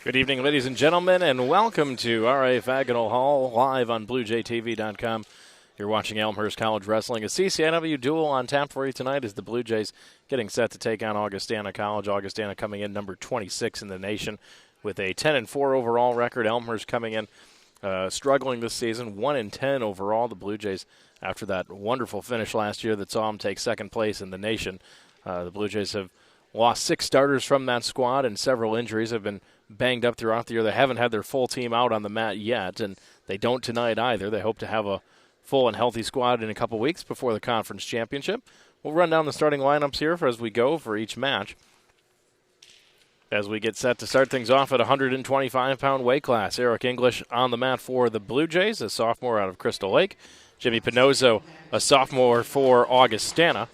Good evening, ladies and gentlemen, and welcome to R.A. Faginal Hall, live on BlueJayTV.com. You're watching Elmhurst College Wrestling. A CCIW duel on tap for you tonight as the Blue Jays getting set to take on Augustana College. Augustana coming in number 26 in the nation with a 10-4 overall record. Elmhurst coming in struggling this season, 1-10 overall. The Blue Jays, after that wonderful finish last year that saw them take second place in the nation, the Blue Jays have lost 6 starters from that squad, and several injuries have been banged up throughout the year. They haven't had their full team out on the mat yet, and they don't tonight either. They hope to have a full and healthy squad in a couple weeks before the conference championship. We'll run down the starting lineups here as we go for each match, as we get set to start things off at 125-pound weight class. Eric English on the mat for the Blue Jays, a sophomore out of Crystal Lake. Jimmy Pinozzo, a sophomore for Augustana.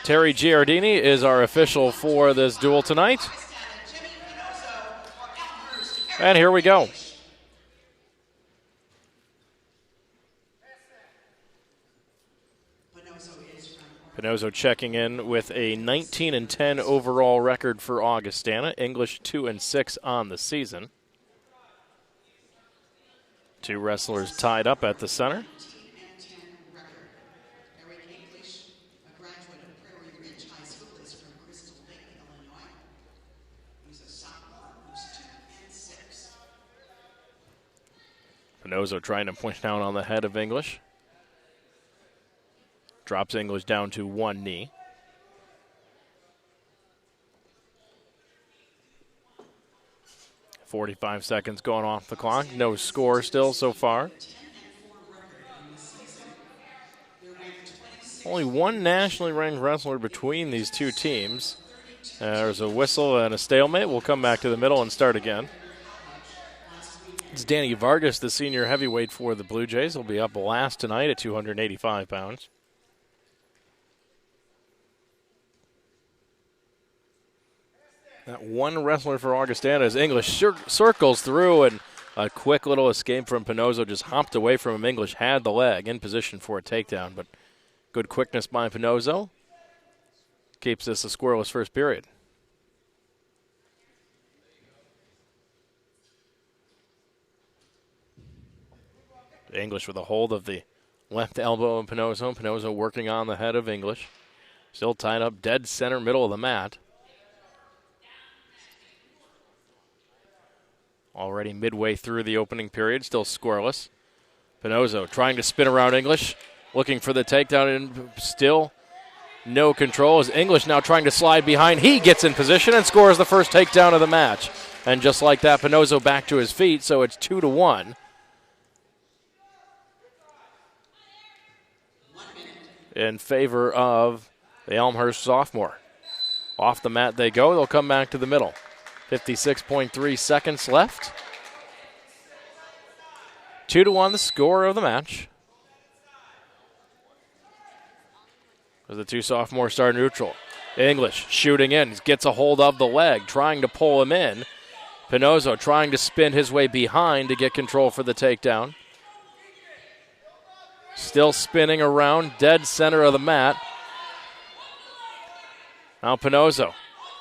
Terry Giardini is our official for this duel tonight. And here we go. Pinozzo checking in with a 19-10 overall record for Augustana. English 2-6 on the season. 2 wrestlers tied up at the center. Pinozzo trying to push down on the head of English. Drops English down to one knee. .45 seconds going off the clock. No score still so far. Only one nationally ranked wrestler between these two teams. There's a whistle and a stalemate. We'll come back to the middle and start again. It's Danny Vargas, the senior heavyweight for the Blue Jays. He'll be up last tonight at 285 pounds. That one wrestler for Augustana is English. Circles through, and a quick little escape from Pinozzo. Just hopped away from him. English had the leg in position for a takedown, but good quickness by Pinozzo keeps this a scoreless first period. English with a hold of the left elbow of Pinozzo. Pinozzo working on the head of English. Still tied up dead center middle of the mat. Already midway through the opening period, still scoreless. Pinozzo trying to spin around English, looking for the takedown, and still no control. As English now trying to slide behind. He gets in position and scores the first takedown of the match. And just like that, Pinozzo back to his feet, so it's 2-1. In favor of the Elmhurst sophomore. Off the mat they go. They'll come back to the middle. 56.3 seconds left. 2-1 the score of the match. As the two sophomores start neutral. English shooting in. He gets a hold of the leg, trying to pull him in. Pinozzo trying to spin his way behind to get control for the takedown. Still spinning around, dead center of the mat. Now Pinozzo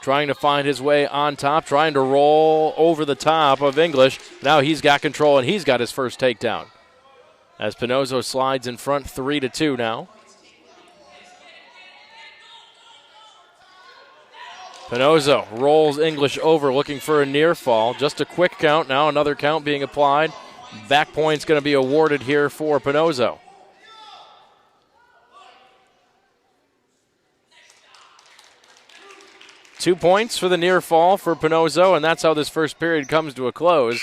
trying to find his way on top, trying to roll over the top of English. Now he's got control, and he's got his first takedown. As Pinozzo slides in front, 3-2 now. Pinozzo rolls English over, looking for a near fall. Just a quick count now, another count being applied. Back point's going to be awarded here for Pinozzo. Two points for the near fall for Pinozzo, and that's how this first period comes to a close,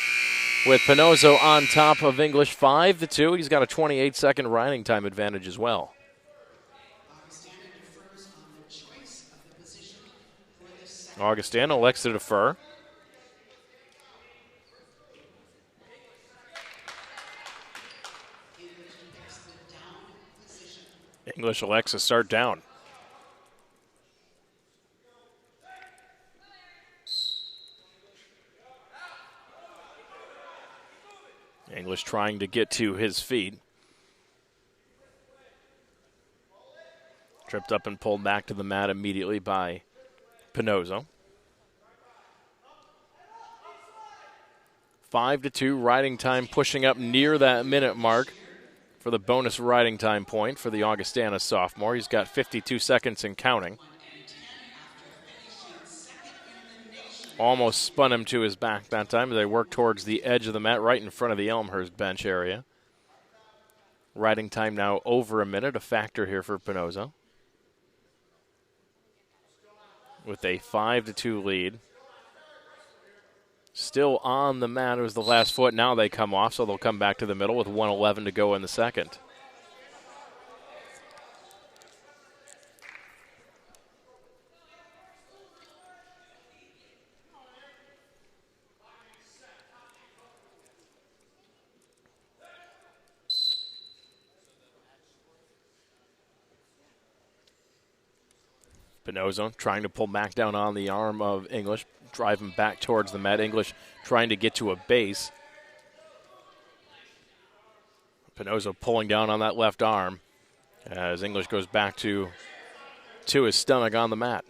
with Pinozzo on top of English 5-2. He's got a 28-second riding time advantage as well. Augustana elects to defer. English elects to start down. English trying to get to his feet. Tripped up and pulled back to the mat immediately by Pinozzo. 5-2 riding time, pushing up near that minute mark for the bonus riding time point for the Augustana sophomore. He's got 52 seconds and counting. Almost spun him to his back that time. They work towards the edge of the mat right in front of the Elmhurst bench area. Riding time now over a minute, a factor here for Pinozo. With a 5-2 lead. Still on the mat. It was the last foot. Now they come off, so they'll come back to the middle with 1:11 to go in the second. Pinozo trying to pull back down on the arm of English, drive him back towards the mat. English trying to get to a base. Pinozo pulling down on that left arm as English goes back to his stomach on the mat.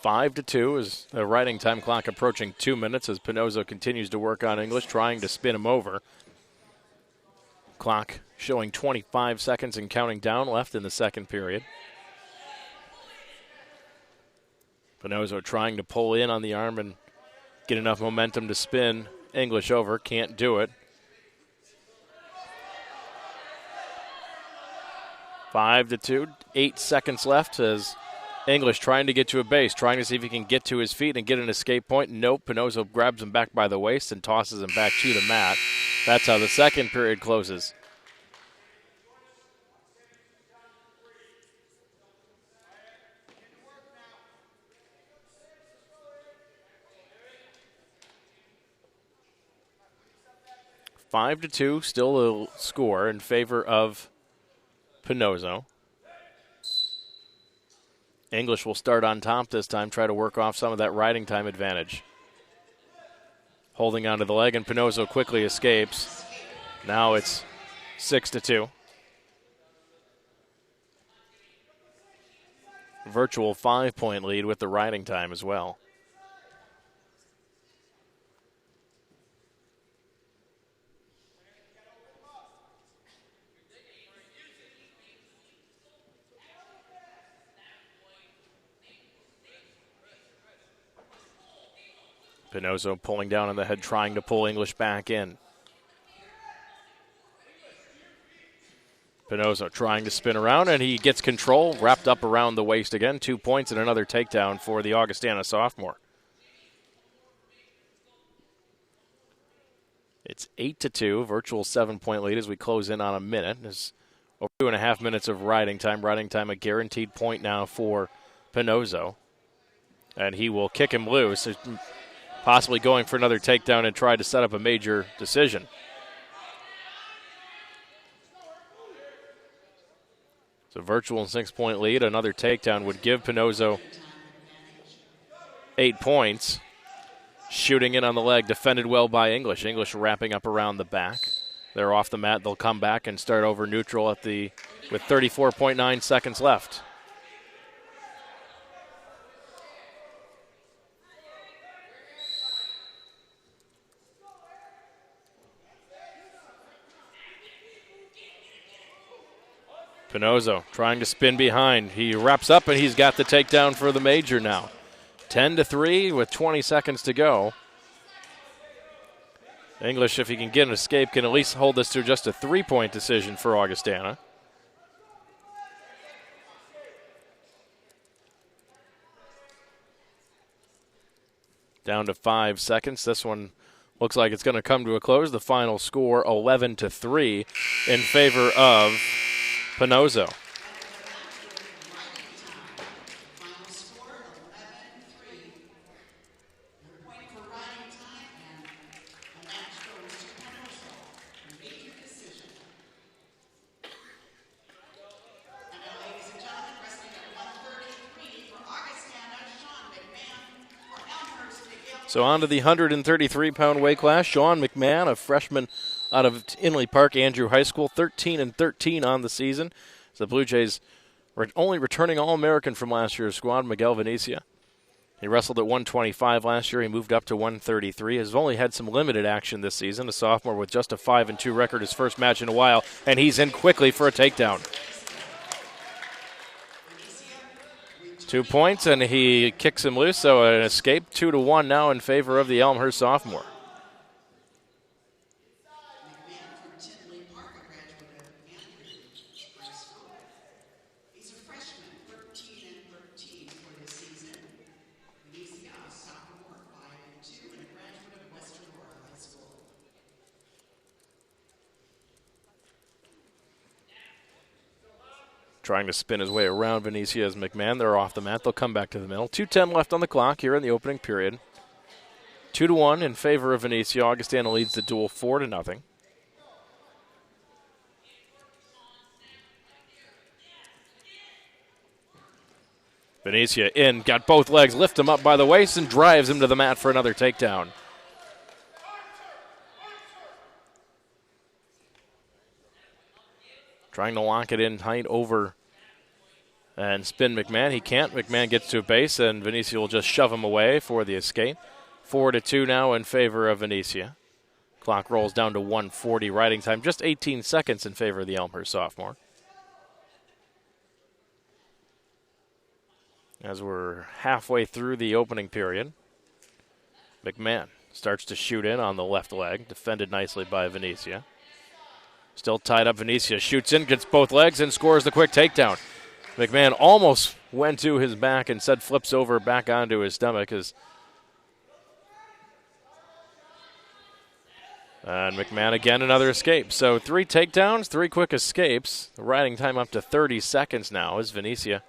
Five to 2 is the riding time clock approaching 2 minutes as Pinozo continues to work on English, trying to spin him over. Clock showing 25 seconds and counting down left in the second period. Pinozo trying to pull in on the arm and get enough momentum to spin English over. Can't do it. 5-2, 8 seconds left as English trying to get to a base, trying to see if he can get to his feet and get an escape point. Nope, Pinozo grabs him back by the waist and tosses him back to the mat. That's how the second period closes. Five to 2, still a score in favor of Pinozo. English will start on top this time, try to work off some of that riding time advantage. Holding onto the leg, and Pinozo quickly escapes. Now it's 6-2. Virtual 5-point lead with the riding time as well. Pinozo pulling down on the head, trying to pull English back in. Pinozo trying to spin around, and he gets control, wrapped up around the waist again. 2 points and another takedown for the Augustana sophomore. It's 8-2, virtual 7-point lead as we close in on a minute. There's over 2.5 minutes of riding time. Riding time a guaranteed point now for Pinozo. And he will kick him loose, possibly going for another takedown and try to set up a major decision. So virtual 6-point lead. Another takedown would give Pinozo 8 points. Shooting in on the leg, defended well by English. English wrapping up around the back. They're off the mat. They'll come back and start over neutral with 34.9 seconds left. Pinozo trying to spin behind. He wraps up, and he's got the takedown for the major now. 10-3 with 20 seconds to go. English, if he can get an escape, can at least hold this to just a 3-point decision for Augustana. Down to 5 seconds. This one looks like it's going to come to a close. The final score, 11-3 in favor of Pinozo. So on to the 133-pound weight class. Sean McMahon, a freshman out of Inley Park Andrew High School, 13-13 on the season. So the Blue Jays were only returning All-American from last year's squad, Miguel Venecia. He wrestled at 125 last year. He moved up to 133. Has only had some limited action this season. A sophomore with just a 5-2 record, his first match in a while, and he's in quickly for a takedown. 2 points, and he kicks him loose, so an escape. 2-1 now in favor of the Elmhurst sophomore. Trying to spin his way around Venecia as McMahon. They're off the mat. They'll come back to the middle. 2:10 left on the clock here in the opening period. 2-1 in favor of Venecia. Augustana leads the duel 4-0. Venecia in, got both legs, lift him up by the waist, and drives him to the mat for another takedown. Trying to lock it in tight over and spin McMahon. He can't. McMahon gets to a base, and Venecia will just shove him away for the escape. 4-2 now in favor of Venecia. Clock rolls down to 1:40 riding time. Just 18 seconds in favor of the Elmhurst sophomore. As we're halfway through the opening period, McMahon starts to shoot in on the left leg, defended nicely by Venecia. Still tied up, Venecia shoots in, gets both legs, and scores the quick takedown. McMahon almost went to his back and said flips over back onto his stomach. And McMahon again, another escape. So 3 takedowns, 3 quick escapes. The riding time up to 30 seconds now as Venecia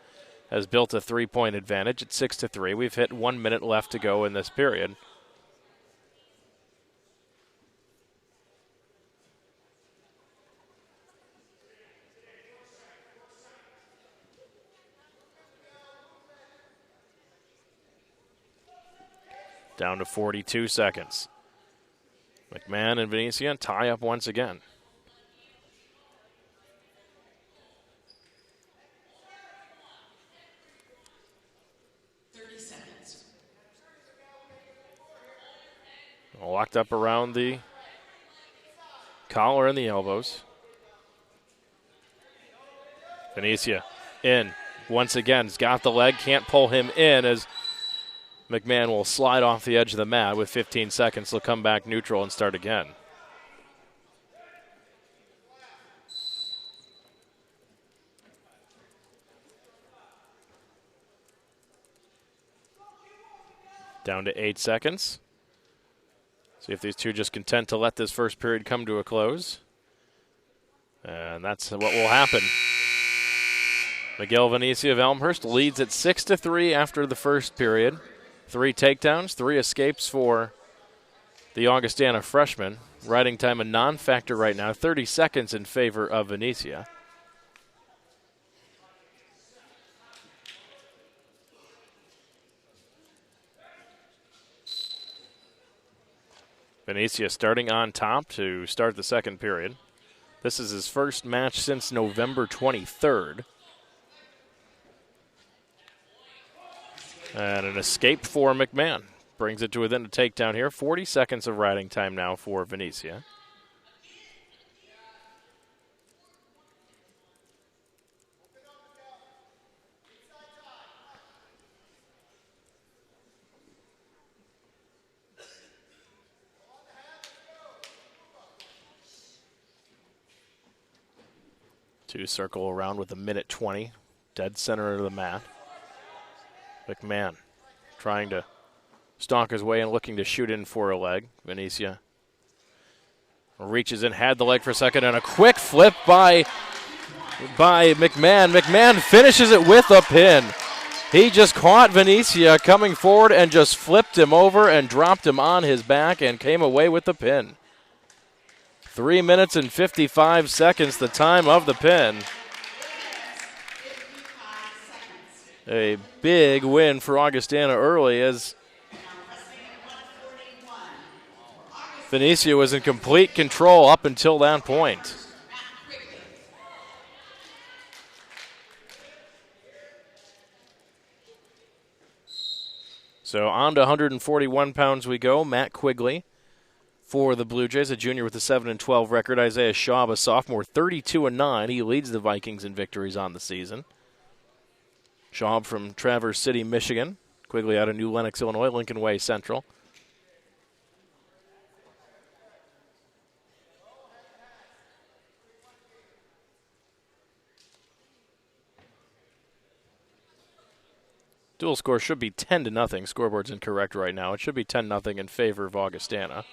has built a 3-point advantage at 6-3. We've hit 1 minute left to go in this period. Down to 42 seconds. McMahon and Venecia tie up once again. Locked up around the collar and the elbows. Venecia in once again. He's got the leg, can't pull him in as McMahon will slide off the edge of the mat with 15 seconds. He'll come back neutral and start again. Down to 8 seconds. See if these two just content to let this first period come to a close. And that's what will happen. Miguel Venecia of Elmhurst leads at 6-3 after the first period. 3 takedowns, 3 escapes for the Augustana freshman. Riding time a non-factor right now, 30 seconds in favor of Venecia. Venecia starting on top to start the second period. This is his first match since November 23rd. And an escape for McMahon. Brings it to within a takedown here. 40 seconds of riding time now for Venecia. Two circle around with a minute 20. Dead center of the mat. McMahon trying to stalk his way and looking to shoot in for a leg. Venecia reaches in, had the leg for a second, and a quick flip by McMahon. McMahon finishes it with a pin. He just caught Venecia coming forward and just flipped him over and dropped him on his back and came away with the pin. 3 minutes and 55 seconds, the time of the pin. A big win for Augustana early as Benicio was in complete control up until that point. So on to 141 pounds we go. Matt Quigley for the Blue Jays, a junior with a 7-12 record. Isaiah Schaub, a sophomore, 32-9. He leads the Vikings in victories on the season. Schaub from Traverse City, Michigan. Quigley out of New Lenox, Illinois, Lincoln Way Central. Dual score should be 10-0. Scoreboard's incorrect right now. It should be 10-0 in favor of Augustana.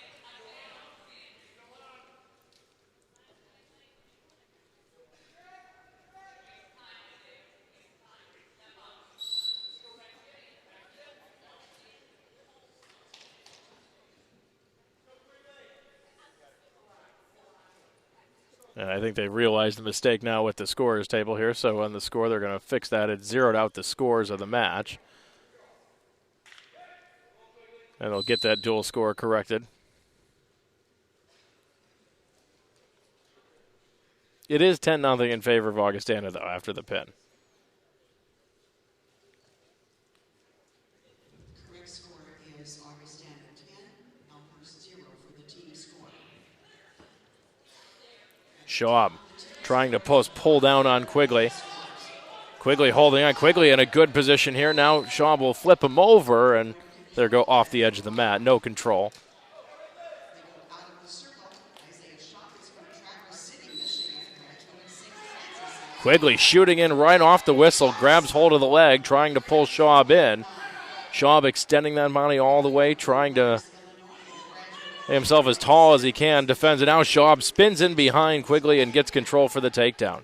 And I think they realized the mistake now with the scorers table here. So on the score, they're going to fix that. It zeroed out the scores of the match. And they'll get that dual score corrected. It is 10-0 in favor of Augustana, though, after the pin. Correct score is Augustana 10, Elmhurst 0 for the team score. Schaub trying to pull down on Quigley. Quigley holding on. Quigley in a good position here. Now Schaub will flip him over, and they'll go off the edge of the mat. No control. Quigley shooting in right off the whistle, grabs hold of the leg, trying to pull Schaub in. Schaub extending that body all the way, trying to make himself as tall as he can, defends it. Now Schaub spins in behind Quigley and gets control for the takedown.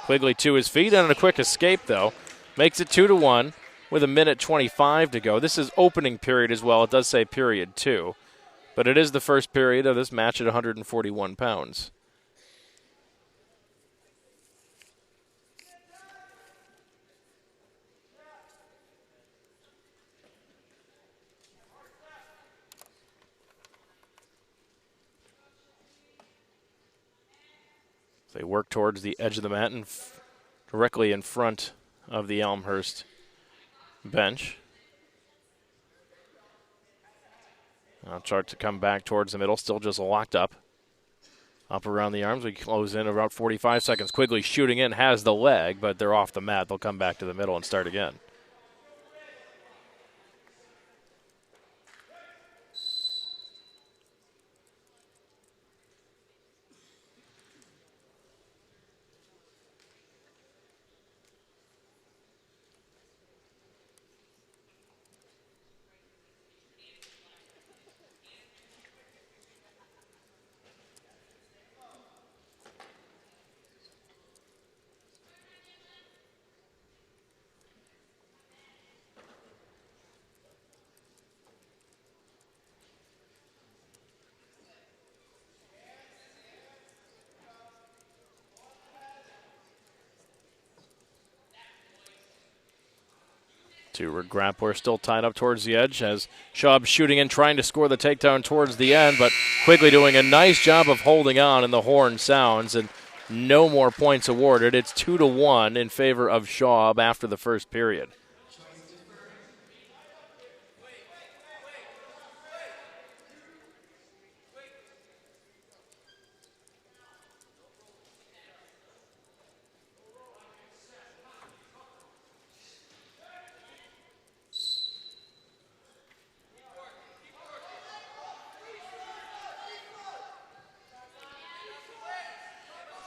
Quigley to his feet and a quick escape, though. Makes it 2-1 with 1:25 to go. This is opening period as well. It does say period 2. But it is the first period of this match at 141 pounds. They work towards the edge of the mat and directly in front of the Elmhurst bench. Now chart to come back towards the middle, still just locked up. Up around the arms, we close in about 45 seconds. Quigley shooting in, has the leg, but they're off the mat. They'll come back to the middle and start again. Two grappler still tied up towards the edge as Schaub shooting in, trying to score the takedown towards the end, but Quigley doing a nice job of holding on, and the horn sounds, and no more points awarded. It's 2-1 in favor of Schaub after the first period.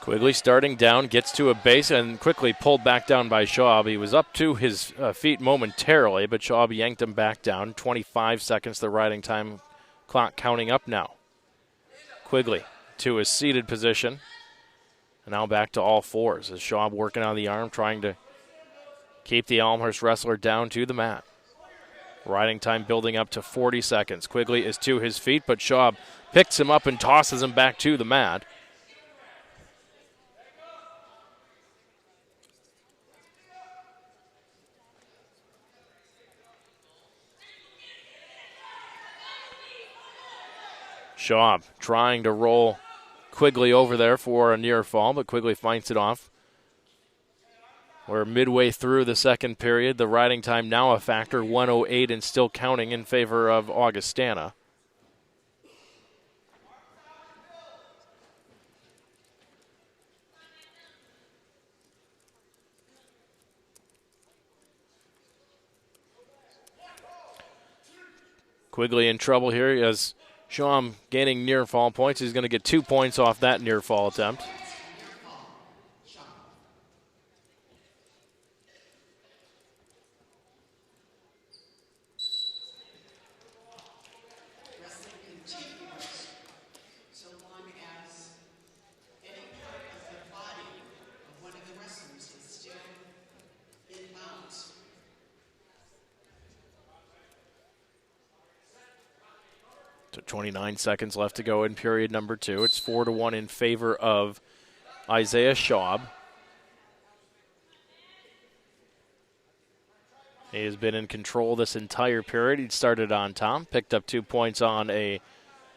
Quigley starting down, gets to a base and quickly pulled back down by Schaub. He was up to his feet momentarily, but Schaub yanked him back down. 25 seconds, the riding time clock counting up now. Quigley to his seated position. And now back to all fours as Schaub working on the arm, trying to keep the Elmhurst wrestler down to the mat. Riding time building up to 40 seconds. Quigley is to his feet, but Schaub picks him up and tosses him back to the mat. Schaub trying to roll Quigley over there for a near fall, but Quigley fights it off. We're midway through the second period. The riding time now a factor, 1:08 and still counting in favor of Augustana. Quigley in trouble here as Schaub gaining near fall points. He's going to get 2 points off that near fall attempt. So 29 seconds left to go in period number 2. It's 4-1 in favor of Isaiah Schaub. He has been in control this entire period. He started on top, picked up 2 points on a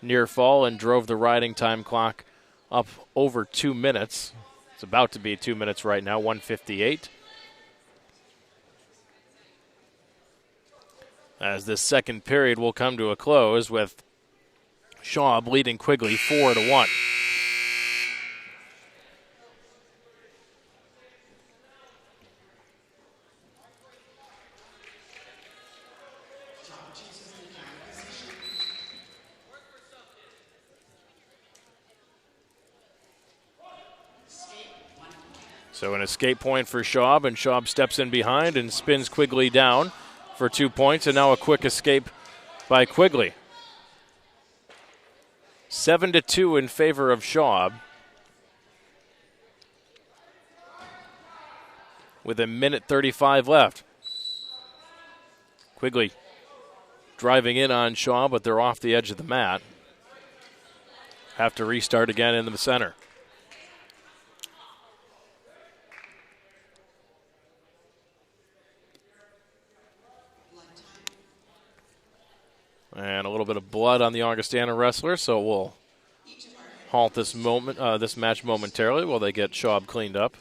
near fall, and drove the riding time clock up over 2 minutes. It's about to be 2 minutes right now, 1:58. As this second period will come to a close with Schaub leading Quigley 4-1. So an escape point for Schaub, and Schaub steps in behind and spins Quigley down for 2 points, and now a quick escape by Quigley. 7-2 in favor of Schaub. With 1:35 left. Quigley driving in on Schaub, but they're off the edge of the mat. Have to restart again in the center. And a little bit of blood on the Augustana wrestler, so we'll halt this match momentarily while they get Schaub cleaned up.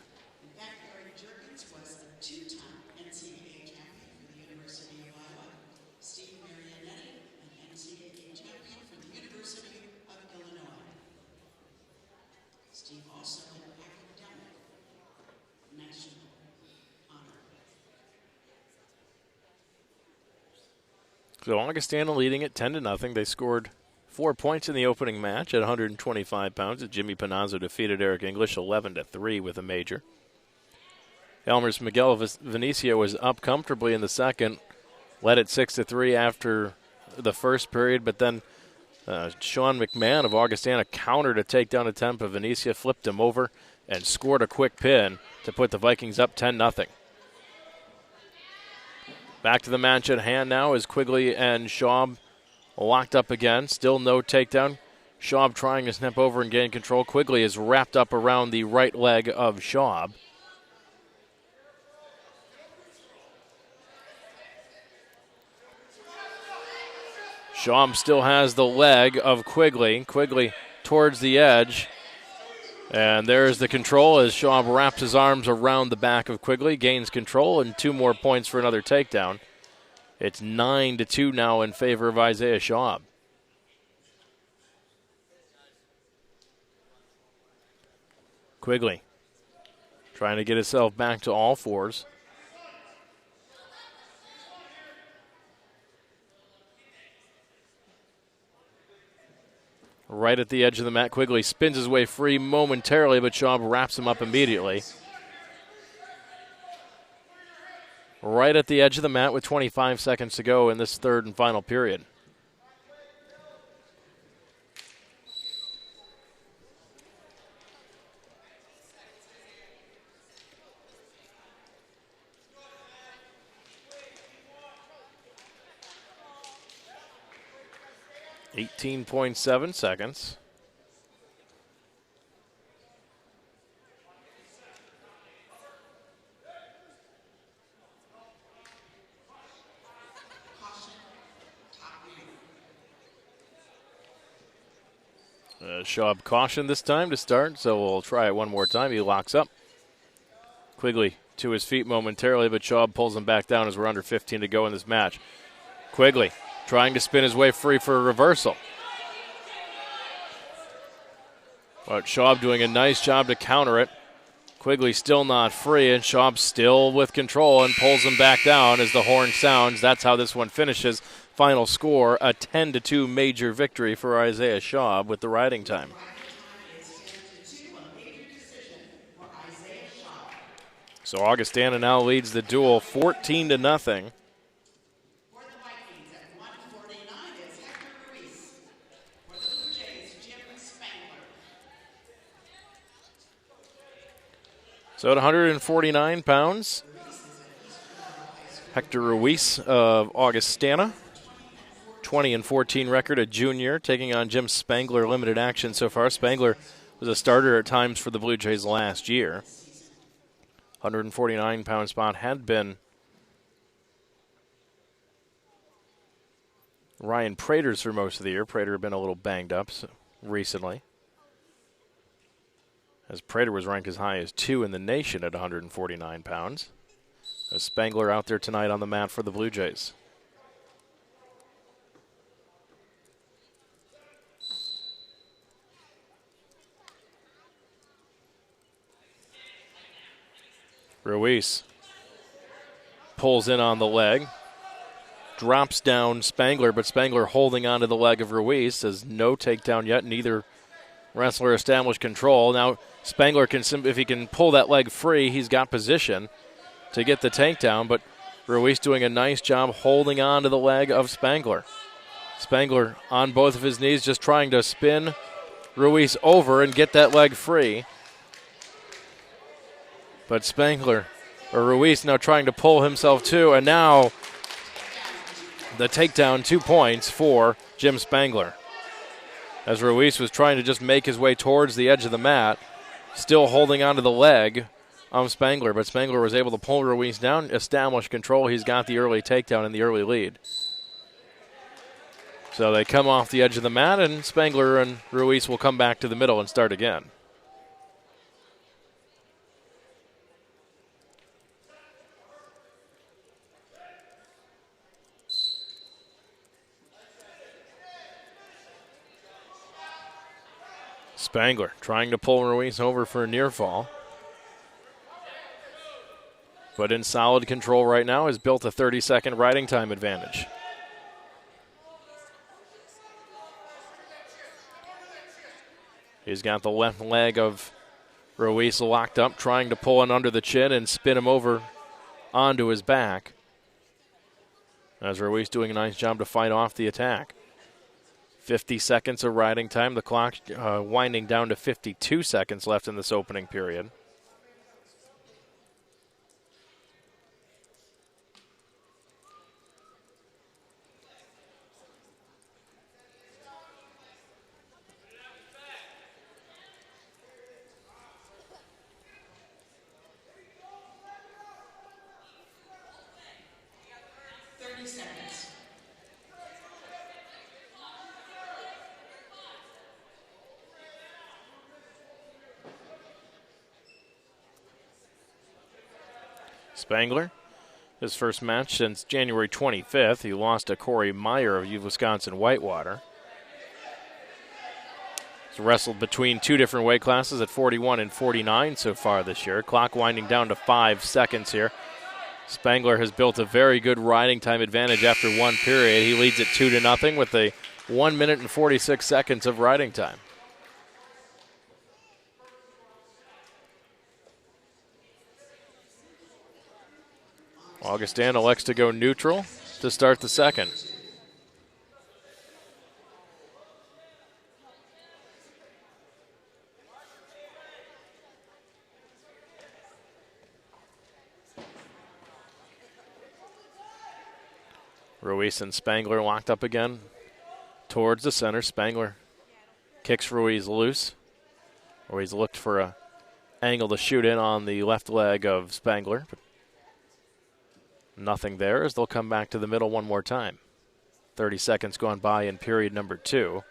So Augustana leading it 10-0. They scored 4 points in the opening match at 125 pounds as Jimmy Panazzo defeated Eric English 11-3 with a major. Elmhurst Miguel Vinicio was up comfortably in the second, led it 6-3 after the first period, but then Sean McMahon of Augustana countered a takedown attempt of Vinicio, flipped him over, and scored a quick pin to put the Vikings up 10-0. Back to the match at hand now as Quigley and Schaub locked up again. Still no takedown. Schaub trying to snap over and gain control. Quigley is wrapped up around the right leg of Schaub. Schaub still has the leg of Quigley. Quigley towards the edge. And there's the control as Schaub wraps his arms around the back of Quigley, gains control, and 2 more points for another takedown. It's 9-2 now in favor of Isaiah Schaub. Quigley trying to get himself back to all fours. Right at the edge of the mat, Quigley spins his way free momentarily, but Schaub wraps him up immediately. Right at the edge of the mat with 25 seconds to go in this third and final period. .7 seconds. Schaub caution this time to start, so we'll try it one more time. He locks up. Quigley to his feet momentarily, but Schaub pulls him back down as we're under 15 to go in this match. Quigley trying to spin his way free for a reversal. But Schaub doing a nice job to counter it. Quigley still not free, and Schaub still with control and pulls him back down as the horn sounds. That's how this one finishes. Final score, a 10-2 major victory for Isaiah Schaub with the riding time. So Augustana now leads the duel 14-0. For the Vikings at 149 is Hector Ruiz. For the Blue Jays, Jim Spangler. So at 149 pounds, Hector Ruiz of Augustana. 20-14 record, a junior, taking on Jim Spangler, limited action so far. Spangler was a starter at times for the Blue Jays last year. 149-pound spot had been Ryan Prater's for most of the year. Prater had been a little banged up recently, as Prater was ranked as high as 2 in the nation at 149 pounds. As Spangler out there tonight on the mat for the Blue Jays. Ruiz pulls in on the leg, drops down Spangler, but Spangler holding onto the leg of Ruiz. Says no takedown yet. Neither wrestler established control. Now Spangler can, if he can pull that leg free, he's got position to get the takedown, but Ruiz doing a nice job holding on to the leg of Spangler. Spangler on both of his knees, just trying to spin Ruiz over and get that leg free. But Ruiz now trying to pull himself too, and now the takedown, 2 points for Jim Spangler. As Ruiz was trying to just make his way towards the edge of the mat, still holding onto the leg of Spangler, but Spangler was able to pull Ruiz down, establish control. He's got the early takedown and the early lead. So they come off the edge of the mat, and Spangler and Ruiz will come back to the middle and start again. Spangler trying to pull Ruiz over for a near fall. But in solid control right now, has built a 30-second riding time advantage. He's got the left leg of Ruiz locked up, trying to pull in under the chin and spin him over onto his back. As Ruiz doing a nice job to fight off the attack. 50 seconds of riding time. The clock winding down to 52 seconds left in this opening period. Spangler, his first match since January 25th. He lost to Corey Meyer of Wisconsin Whitewater. He's wrestled between two different weight classes at 41 and 49 so far this year. Clock winding down to 5 seconds here. Spangler has built a very good riding time advantage after one period. He leads it 2-0 with a 1 minute and 46 seconds of riding time. Augustana elects to go neutral to start the second. Ruiz and Spangler locked up again towards the center. Spangler kicks Ruiz loose. Ruiz looked for an angle to shoot in on the left leg of Spangler. Nothing there as they'll come back to the middle one more time. 30 seconds gone by in period number 2.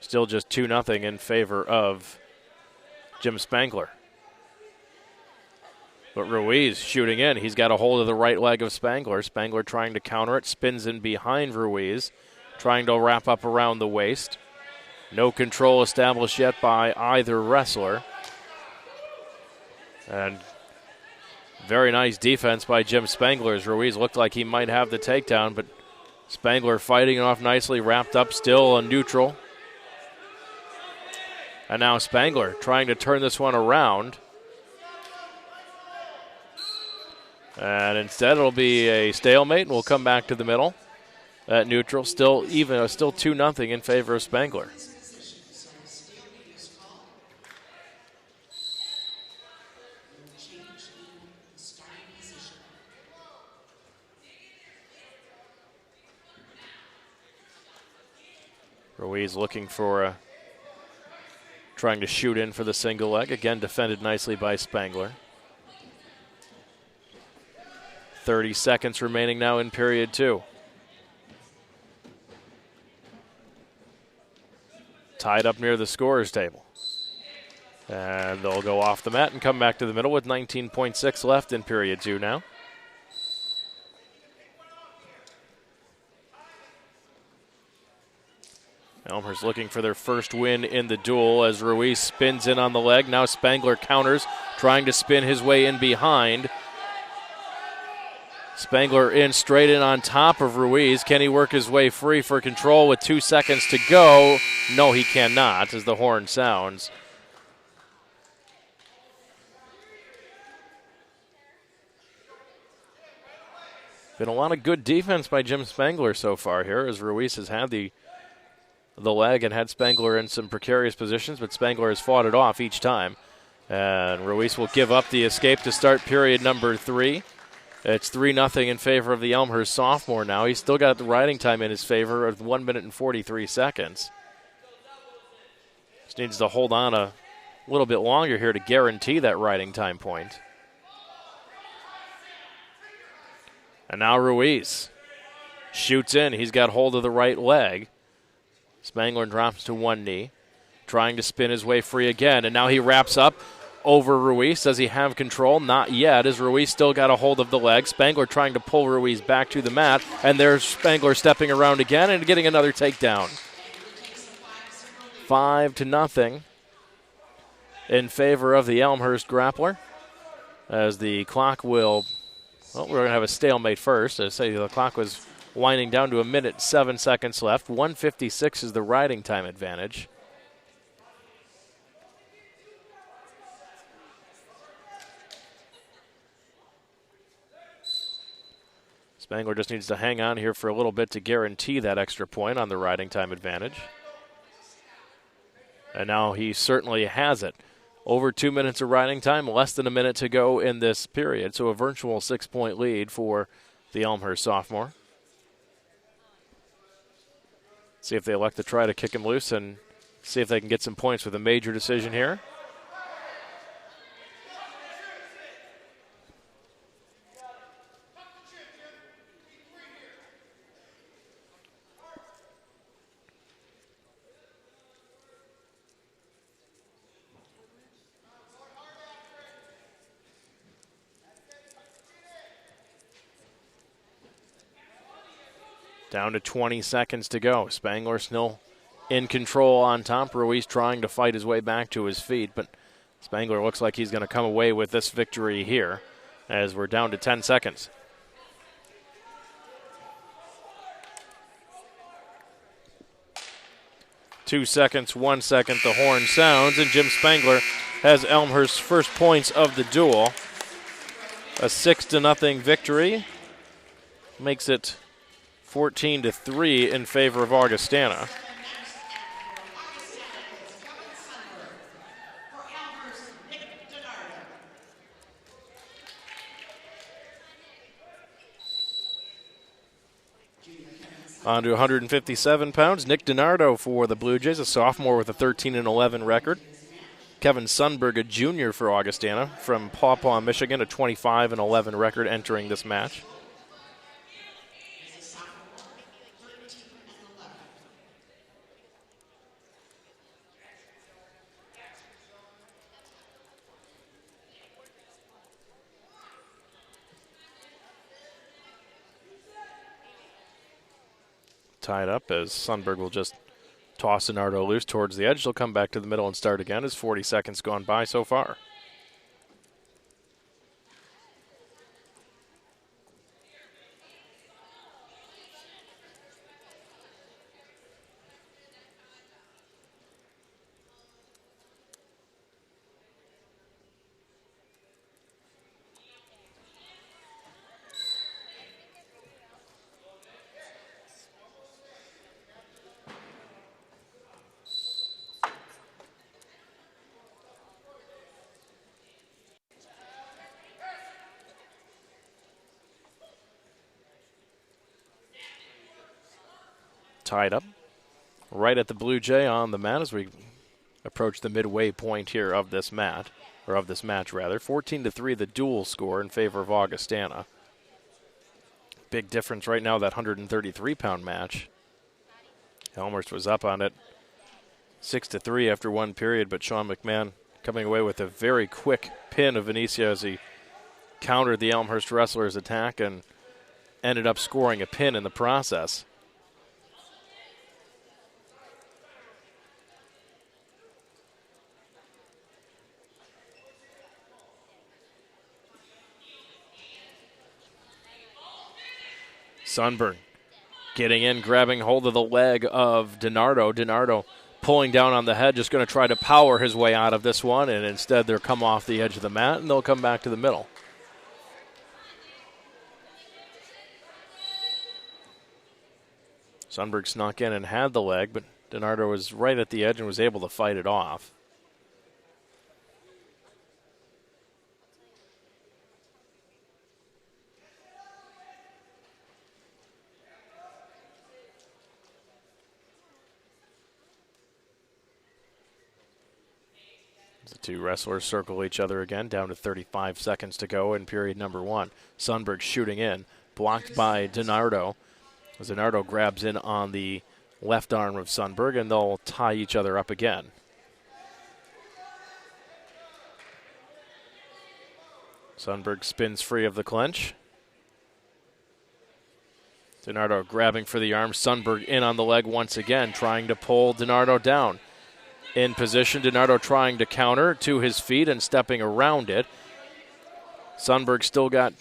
Still just 2-0 in favor of Jim Spangler. But Ruiz shooting in. He's got a hold of the right leg of Spangler. Spangler trying to counter it. Spins in behind Ruiz. Trying to wrap up around the waist. No control established yet by either wrestler. And very nice defense by Jim Spangler as Ruiz looked like he might have the takedown, but Spangler fighting it off nicely, wrapped up still on neutral. And now Spangler trying to turn this one around. And instead it'll be a stalemate, and we'll come back to the middle at neutral. Still even, still 2-0 in favor of Spangler. Ruiz looking for trying to shoot in for the single leg. Again, defended nicely by Spangler. 30 seconds remaining now in period 2. Tied up near the scorer's table. And they'll go off the mat and come back to the middle with 19.6 left in period 2 now. Elmhurst looking for their first win in the duel as Ruiz spins in on the leg. Now Spangler counters, trying to spin his way in behind. Spangler in straight in on top of Ruiz. Can he work his way free for control with 2 seconds to go? No, he cannot as the horn sounds. Been a lot of good defense by Jim Spangler so far here as Ruiz has had the leg and had Spangler in some precarious positions, but Spangler has fought it off each time. And Ruiz will give up the escape to start period number 3. It's 3-0 in favor of the Elmhurst sophomore now. He's still got the riding time in his favor of 1 minute and 43 seconds. Just needs to hold on a little bit longer here to guarantee that riding time point. And now Ruiz shoots in. He's got hold of the right leg. Spangler drops to one knee, trying to spin his way free again. And now he wraps up over Ruiz. Does he have control? Not yet, as Ruiz still got a hold of the leg. Spangler trying to pull Ruiz back to the mat. And there's Spangler stepping around again and getting another takedown. 5-0 in favor of the Elmhurst grappler. As the clock will, well, we're going to have a stalemate first. As I say, the clock was winding down to 1 minute 7 seconds left. 1:56 is the riding time advantage. Spangler just needs to hang on here for a little bit to guarantee that extra point on the riding time advantage. And now he certainly has it. Over 2 minutes of riding time, less than a minute to go in this period. So a virtual 6-point lead for the Elmhurst sophomore. See if they elect to try to kick him loose and see if they can get some points with a major decision here. Down to 20 seconds to go. Spangler still in control on top. Ruiz trying to fight his way back to his feet, but Spangler looks like he's going to come away with this victory here as we're down to 10 seconds. Two seconds, 1 second, the horn sounds, and Jim Spangler has Elmhurst's first points of the duel. A 6-0 victory makes it 14-3 in favor of Augustana. On to 157 pounds, Nick DiNardo for the Blue Jays, a sophomore with a 13-11 record. Kevin Sundberg, a junior for Augustana from Paw Paw, Michigan, a 25-11 record entering this match. Tied up as Sundberg will just toss DiNardo loose towards the edge. He'll come back to the middle and start again as 40 seconds gone by so far. Tied up right at the Blue Jay on the mat as we approach the midway point here of this match. 14-3 the dual score in favor of Augustana. Big difference right now, that 133-pound match. Elmhurst was up on it 6-3 after one period, but Sean McMahon coming away with a very quick pin of Venetia as he countered the Elmhurst wrestler's attack and ended up scoring a pin in the process. Sundberg getting in, grabbing hold of the leg of DiNardo. DiNardo pulling down on the head, just going to try to power his way out of this one, and instead they'll come off the edge of the mat, and they'll come back to the middle. Sundberg snuck in and had the leg, but DiNardo was right at the edge and was able to fight it off. The two wrestlers circle each other again, down to 35 seconds to go in period number one. Sundberg shooting in, blocked by DiNardo. As DiNardo grabs in on the left arm of Sundberg, and they'll tie each other up again. Sundberg spins free of the clinch. DiNardo grabbing for the arm. Sundberg in on the leg once again, trying to pull DiNardo down. In position, DiNardo trying to counter to his feet and stepping around it. Sundberg still got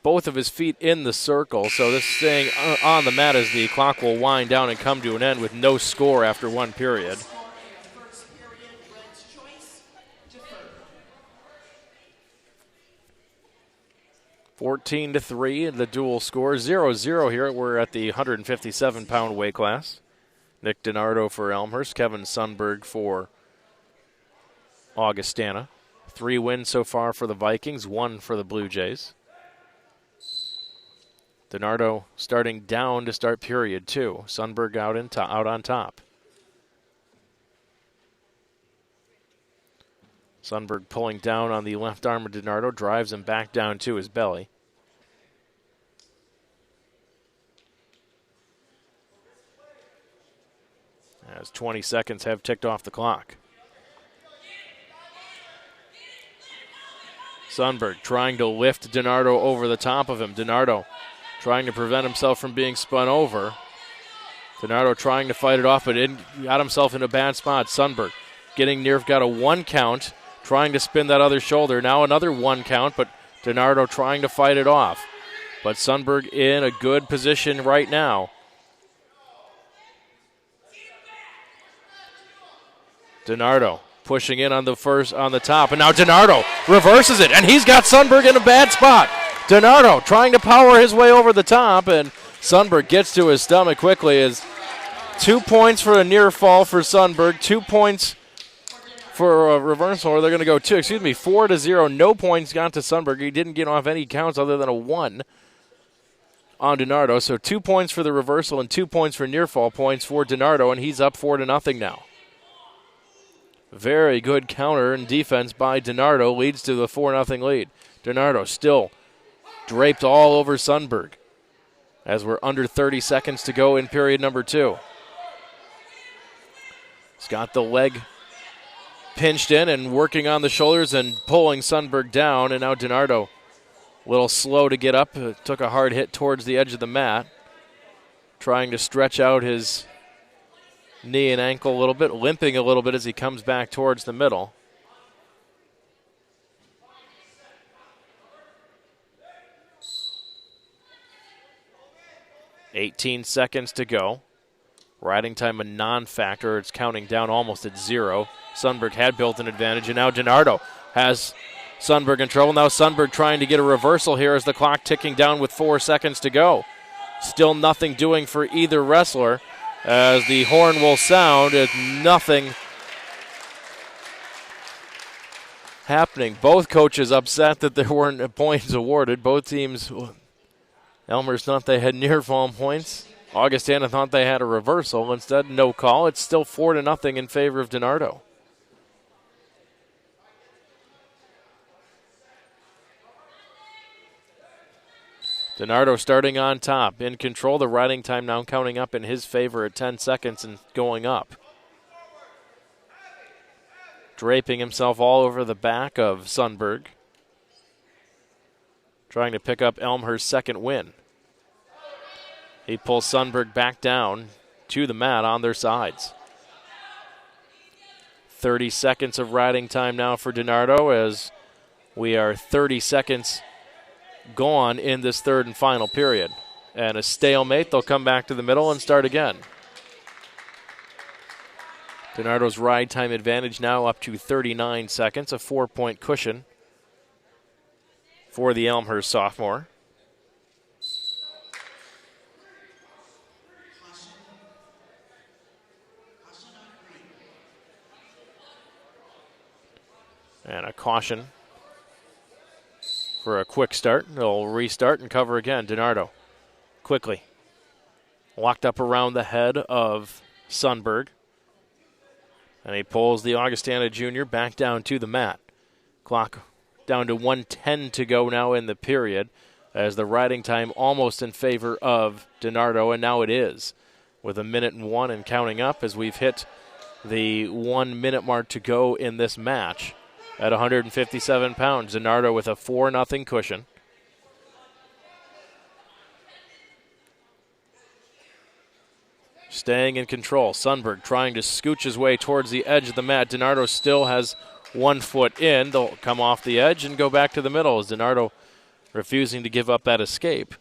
both of his feet in the circle, so this staying on the mat as the clock will wind down and come to an end with no score after one period. 14-3 the dual score, 0-0 here. We're at the 157-pound weight class. Nick DiNardo for Elmhurst, Kevin Sundberg for Augustana. 3 wins so far for the Vikings, 1 for the Blue Jays. DiNardo starting down to start period 2. Sundberg out on top. Sundberg pulling down on the left arm of DiNardo, drives him back down to his belly. As 20 seconds have ticked off the clock. Sundberg trying to lift DiNardo over the top of him. DiNardo trying to prevent himself from being spun over. DiNardo trying to fight it off, but got himself in a bad spot. Sundberg getting near, got a 1 count, trying to spin that other shoulder. Now another 1 count, but DiNardo trying to fight it off. But Sundberg in a good position right now. DiNardo pushing in on the top, and now DiNardo reverses it, and he's got Sundberg in a bad spot. DiNardo trying to power his way over the top, and Sundberg gets to his stomach quickly. As 2 points for a near fall for Sundberg, 2 points for a reversal, or they're going to go 4-0. No points got to Sundberg. He didn't get off any counts other than a 1 on DiNardo. So 2 points for the reversal and 2 points for near fall points for DiNardo, and he's up 4-0 now. Very good counter and defense by DiNardo leads to the 4-0 lead. DiNardo still draped all over Sundberg as we're under 30 seconds to go in period number 2. He's got the leg pinched in and working on the shoulders and pulling Sundberg down, and now DiNardo a little slow to get up, took a hard hit towards the edge of the mat. trying to stretch out his knee and ankle a little bit, limping a little bit as he comes back towards the middle. "18 seconds to go. Riding time a non-factor. It's counting down almost at 0. Sundberg had built an advantage, and now DiNardo has Sundberg in trouble. Now Sundberg trying to get a reversal here as the clock ticking down with 4 seconds to go. Still nothing doing for either wrestler as the horn will sound. It's nothing happening. Both coaches upset that there weren't points awarded. Both teams, Elmhurst thought they had near fall points. Augustana thought they had a reversal. Instead, no call. It's still 4-0 in favor of DiNardo. DiNardo starting on top, in control. The riding time now counting up in his favor at 10 seconds and going up. Draping himself all over the back of Sundberg. Trying to pick up Elmhurst's second win. He pulls Sundberg back down to the mat on their sides. 30 seconds of riding time now for DiNardo as we are 30 seconds gone in this third and final period. And a stalemate, they'll come back to the middle and start again. DiNardo's ride time advantage now up to 39 seconds, a 4-point cushion for the Elmhurst sophomore. And a caution for a quick start. They'll restart and cover again. DiNardo quickly locked up around the head of Sundberg. And he pulls the Augustana junior back down to the mat. Clock down to 1:10 to go now in the period as the riding time almost in favor of DiNardo, and now it is with 1:01 and counting up as we've hit the 1 minute mark to go in this match. At 157 pounds, DiNardo with a 4-0 cushion. Staying in control. Sundberg trying to scooch his way towards the edge of the mat. DiNardo still has 1 foot in. They'll come off the edge and go back to the middle as DiNardo refusing to give up that escape.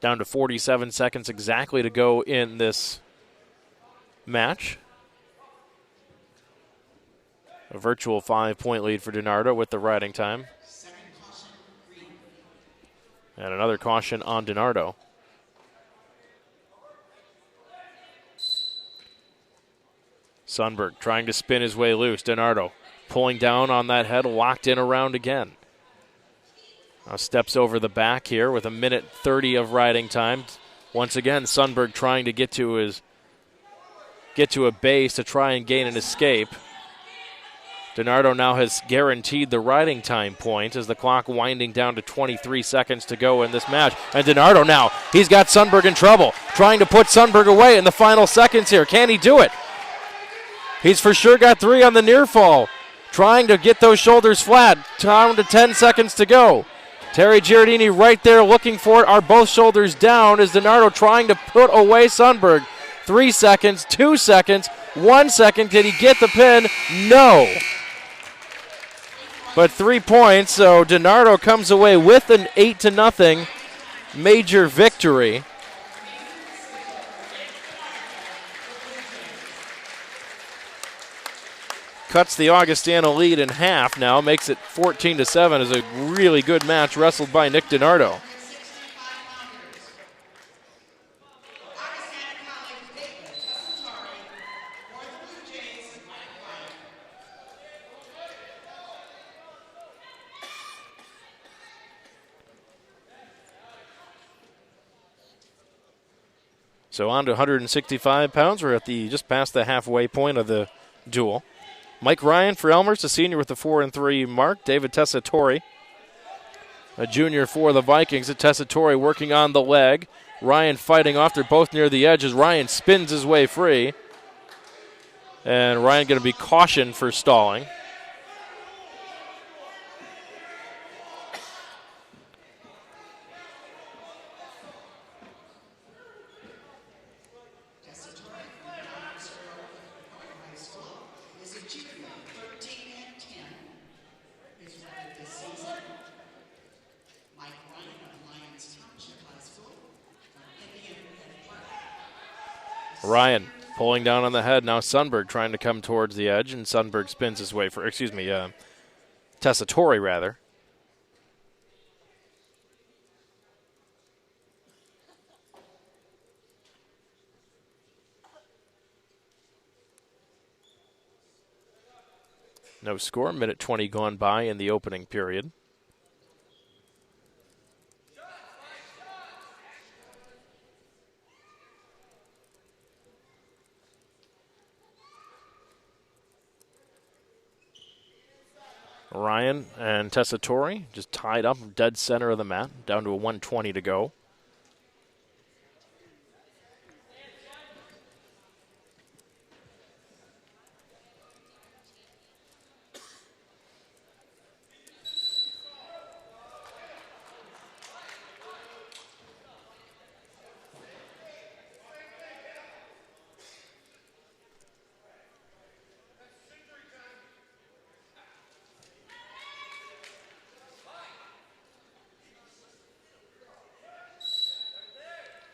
Down to 47 seconds exactly to go in this match. A virtual 5-point lead for DiNardo with the riding time. And another caution on DiNardo. Sundberg trying to spin his way loose. DiNardo pulling down on that head, locked in around again. Now steps over the back here with 1:30 of riding time. Once again, Sundberg trying to get to a base to try and gain an escape. DiNardo now has guaranteed the riding time point as the clock winding down to 23 seconds to go in this match. And DiNardo now, he's got Sundberg in trouble, trying to put Sundberg away in the final seconds here. Can he do it? He's for sure got 3 on the near fall, trying to get those shoulders flat. Down to 10 seconds to go. Terry Giardini right there looking for it. Are both shoulders down as DiNardo trying to put away Sundberg. 3 seconds, 2 seconds, 1 second. Did he get the pin? No. But 3 points, so DiNardo comes away with an 8-0 major victory. Cuts the Augustana lead in half now, makes it 14-7. Is a really good match wrestled by Nick DiNardo. So on to 165 pounds. We're at just past the halfway point of the duel. Mike Ryan for Elmhurst, a senior with the 4-3 mark. David Tessitore, a junior for the Vikings. Tessitore working on the leg. Ryan fighting off. They're both near the edge as Ryan spins his way free. And Ryan going to be cautioned for stalling. Ryan pulling down on the head. Now Sundberg trying to come towards the edge, and Sundberg spins his way for, Tessitore rather. No score, minute 20 gone by in the opening period. Ryan and Tessitore just tied up dead center of the mat, down to a 1:20 to go.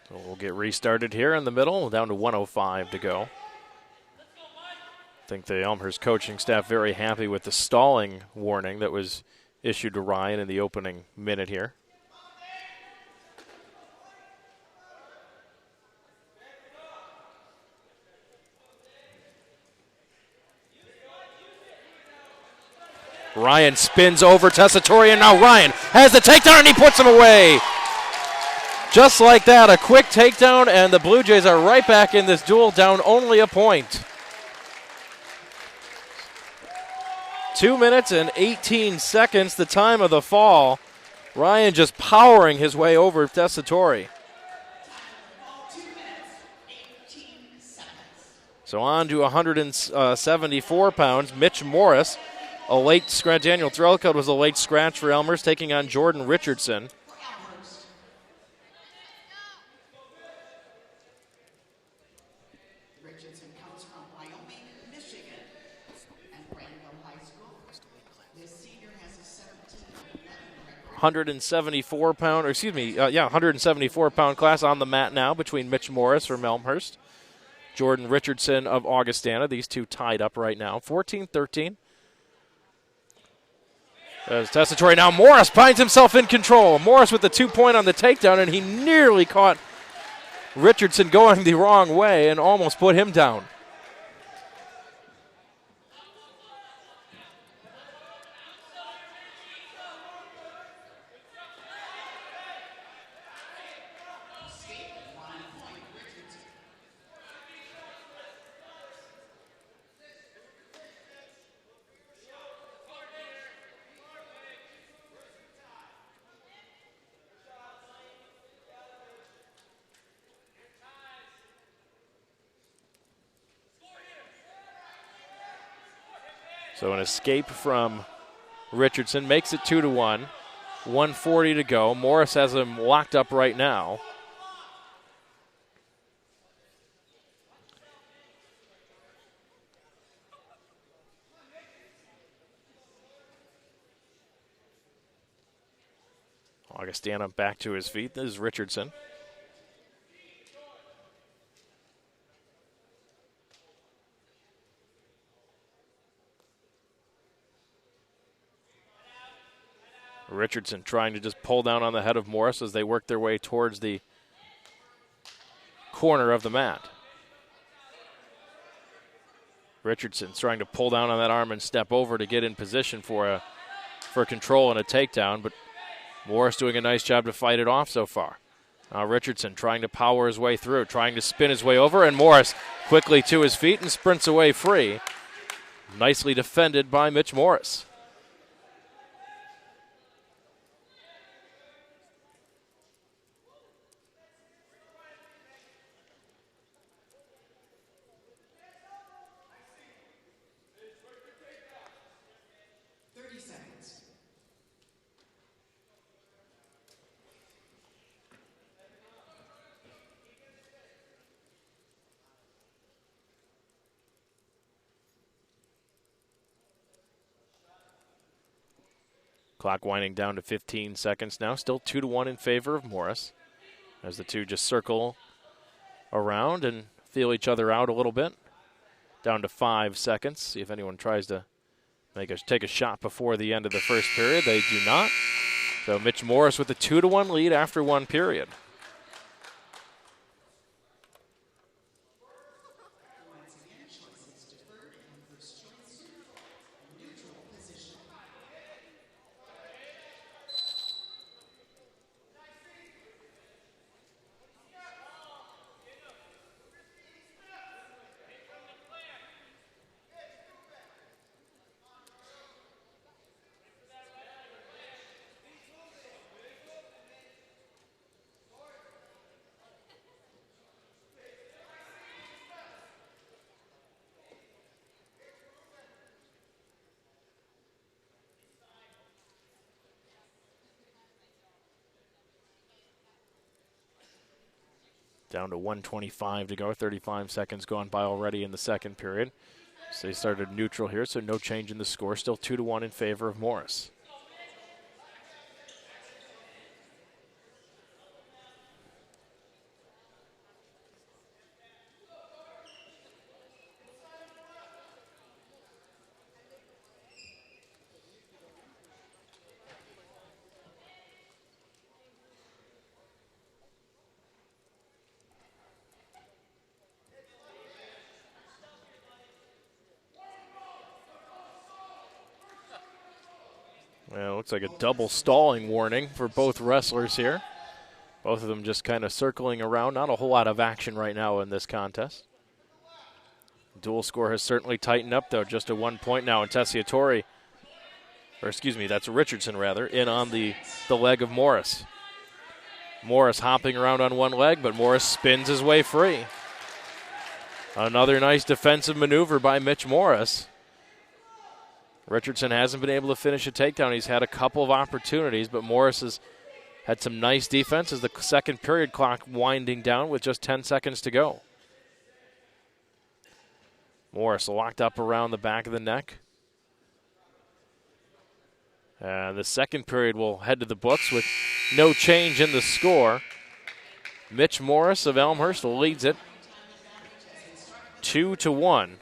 So we'll get restarted here in the middle, down to 1:05 to go. I think the Elmhurst coaching staff very happy with the stalling warning that was issued to Ryan in the opening minute here. Ryan spins over Tessitore, and now Ryan has the takedown, and he puts him away. Just like that, a quick takedown, and the Blue Jays are right back in this duel, down only a point. 2 minutes and 18 seconds, the time of the fall. Ryan just powering his way over Tessitore. So on to 174 pounds, Mitch Morris. A late scratch. Daniel Threlkeld was a late scratch for Elmhurst, taking on Jordan Richardson. Richardson comes from Wyoming, Michigan, and Granville High School. This senior has a 17-11 record. 174-pound class on the mat now between Mitch Morris from Elmhurst, Jordan Richardson of Augustana. These two tied up right now, 14-13. As Tessitore now, Morris finds himself in control. Morris with the 2-point on the takedown, and he nearly caught Richardson going the wrong way and almost put him down. So an escape from Richardson makes it 2-1. 1:40 to go. Morris has him locked up right now. Augustana back to his feet. This is Richardson. Richardson trying to just pull down on the head of Morris as they work their way towards the corner of the mat. Richardson's trying to pull down on that arm and step over to get in position for control and a takedown, but Morris doing a nice job to fight it off so far. Richardson trying to power his way through, trying to spin his way over, and Morris quickly to his feet and sprints away free. Nicely defended by Mitch Morris. Clock winding down to 15 seconds now. Still 2-1 in favor of Morris as the two just circle around and feel each other out a little bit. Down to 5 seconds. See if anyone tries to take a shot before the end of the first period. They do not. So Mitch Morris with a 2-1 lead after 1 period. Down to 1:25 to go. 35 seconds gone by already in the second period. So they started neutral here, so no change in the score. Still 2-1 in favor of Morris. Well, looks like a double stalling warning for both wrestlers here. Both of them just kind of circling around. Not a whole lot of action right now in this contest. Dual score has certainly tightened up, though. Just a 1 point now. And Tessiatori, or excuse me, that's Richardson, rather, in on the leg of Morris. Morris hopping around on one leg, but Morris spins his way free. Another nice defensive maneuver by Mitch Morris. Richardson hasn't been able to finish a takedown. He's had a couple of opportunities, but Morris has had some nice defense as the second period clock winding down with just 10 seconds to go. Morris locked up around the back of the neck. The second period will head to the books with no change in the score. Mitch Morris of Elmhurst leads it 2-1.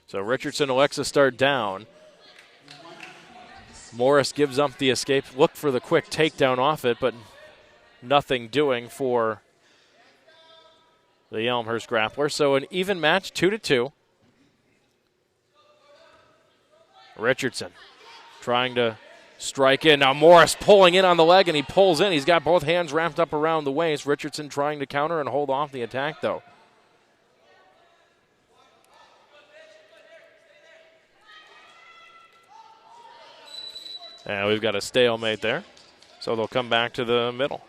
So Richardson elects to start down. Morris gives up the escape. Look for the quick takedown off it, but nothing doing for the Elmhurst grappler. So an even match, 2-2. Richardson trying to strike in. Now Morris pulling in on the leg, and he pulls in. He's got both hands wrapped up around the waist. Richardson trying to counter and hold off the attack, though. And we've got a stalemate there, so they'll come back to the middle.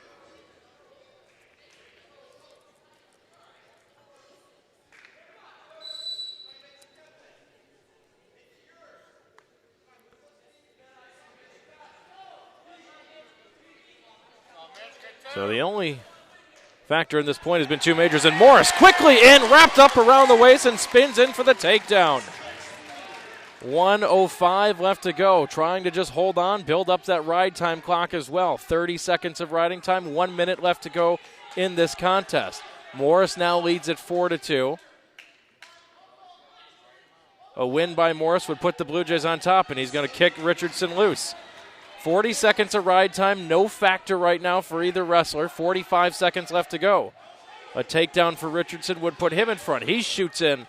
So the only factor in this point has been two majors, and Morris quickly in, wrapped up around the waist, and spins in for the takedown. 1:05 left to go. Trying to just hold on, build up that ride time clock as well. 30 seconds of riding time, 1 minute left to go in this contest. Morris now leads at 4-2. A win by Morris would put the Blue Jays on top, and he's going to kick Richardson loose. 40 seconds of ride time, no factor right now for either wrestler. 45 seconds left to go. A takedown for Richardson would put him in front. He shoots in,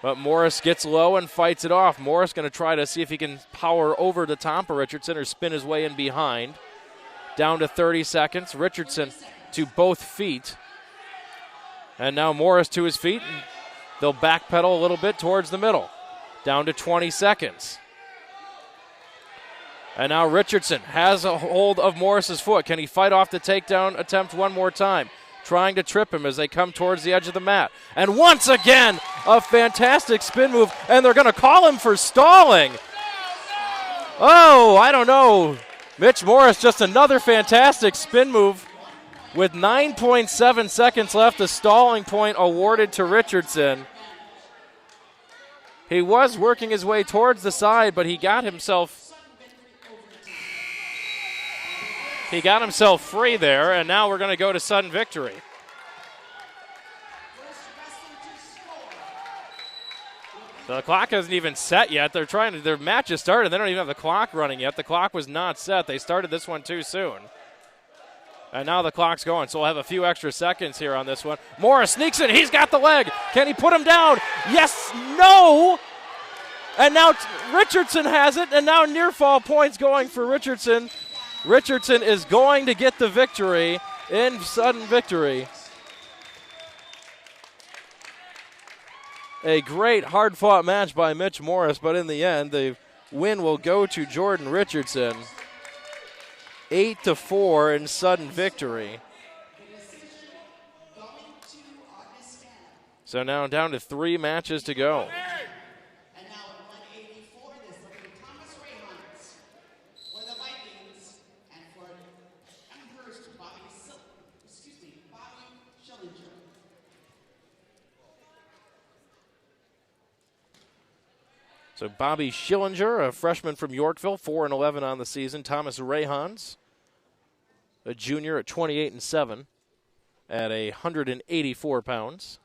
but Morris gets low and fights it off. Morris going to try to see if he can power over the top of Richardson or spin his way in behind. Down to 30 seconds. Richardson to both feet. And now Morris to his feet. And they'll backpedal a little bit towards the middle. Down to 20 seconds. And now Richardson has a hold of Morris's foot. Can he fight off the takedown attempt one more time? Trying to trip him as they come towards the edge of the mat. And once again, a fantastic spin move, and they're going to call him for stalling. Oh, I don't know. Mitch Morris, just another fantastic spin move. With 9.7 seconds left, the stalling point awarded to Richardson. He was working his way towards the side, but he got himself free there, and now we're going to go to sudden victory. The clock hasn't even set yet. Their match has started. They don't even have the clock running yet. The clock was not set. They started this one too soon. And now the clock's going, so we'll have a few extra seconds here on this one. Morris sneaks in. He's got the leg. Can he put him down? Yes, no. And now Richardson has it, and now near fall points going for Richardson. Richardson is going to get the victory in sudden victory. A great hard-fought match by Mitch Morris, but in the end, the win will go to Jordan Richardson. 8-4 in sudden victory. So now down to 3 matches to go. And now at 184, this will be Thomas Rayhans for the Vikings, and for Elmhurst, Bobby Schillinger. So Bobby Schillinger, a freshman from Yorkville, 4-11 on the season. Thomas Rayhans, a junior at 28-7 at 184 pounds.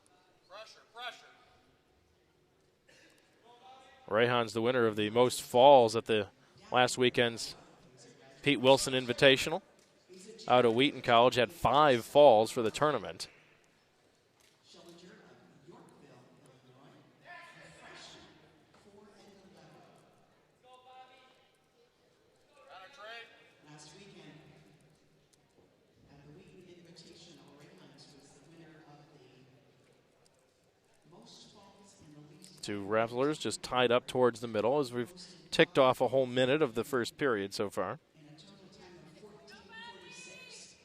Rayhans, the winner of the most falls at the last weekend's Pete Wilson Invitational. Out of Wheaton College, had 5 falls for the tournament. Last weekend, at the Wheaton Invitational, Rayhans was the winner of the most falls and the least. 2 wrestlers just tied up towards the middle as we've ticked off a whole minute of the first period so far. In a total time of 14:46.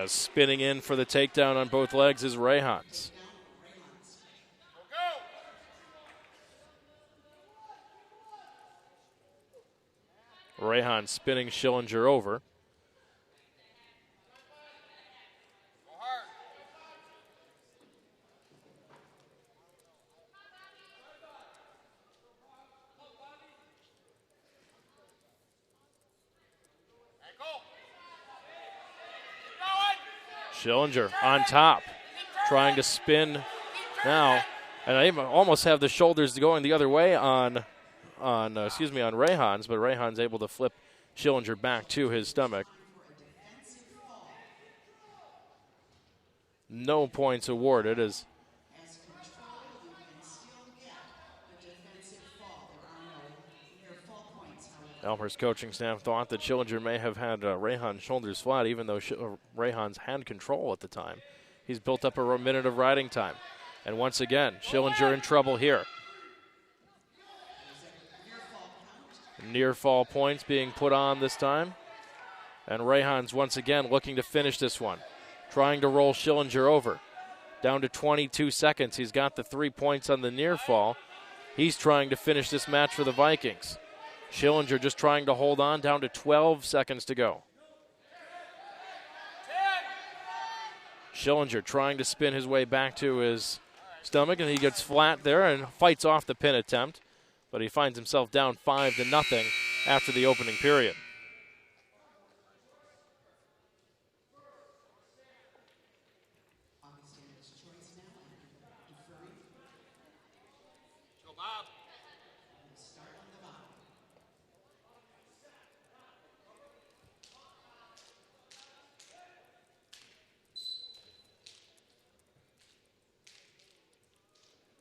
Spinning in for the takedown on both legs is Rayhans. Rayhans spinning Schillinger over. Schillinger on top, trying to spin now, and I almost have the shoulders going the other way on Rayhans, but Rayhans able to flip Schillinger back to his stomach. No points awarded as Elmhurst coaching staff thought that Schillinger may have had Rayhan's shoulders flat, even though Rayhans had control at the time. He's built up a minute of riding time. And once again, Schillinger in trouble here. Near fall points being put on this time. And Rayhans once again looking to finish this one. Trying to roll Schillinger over. Down to 22 seconds. He's got the 3 points on the near fall. He's trying to finish this match for the Vikings. Schillinger just trying to hold on, down to 12 seconds to go. Schillinger trying to spin his way back to his stomach, and he gets flat there and fights off the pin attempt, but he finds himself down 5-0 after the opening period. Augustana's choice now, deferring. Go, Bob. Start on the bottom.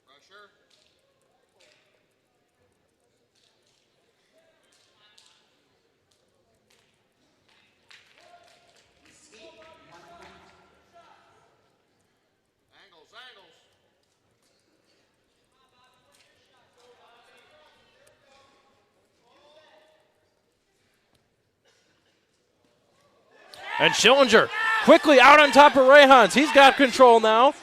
Pressure. Escape, 1 point. Angles. And Schillinger quickly out on top of Rayhans. He's got control now.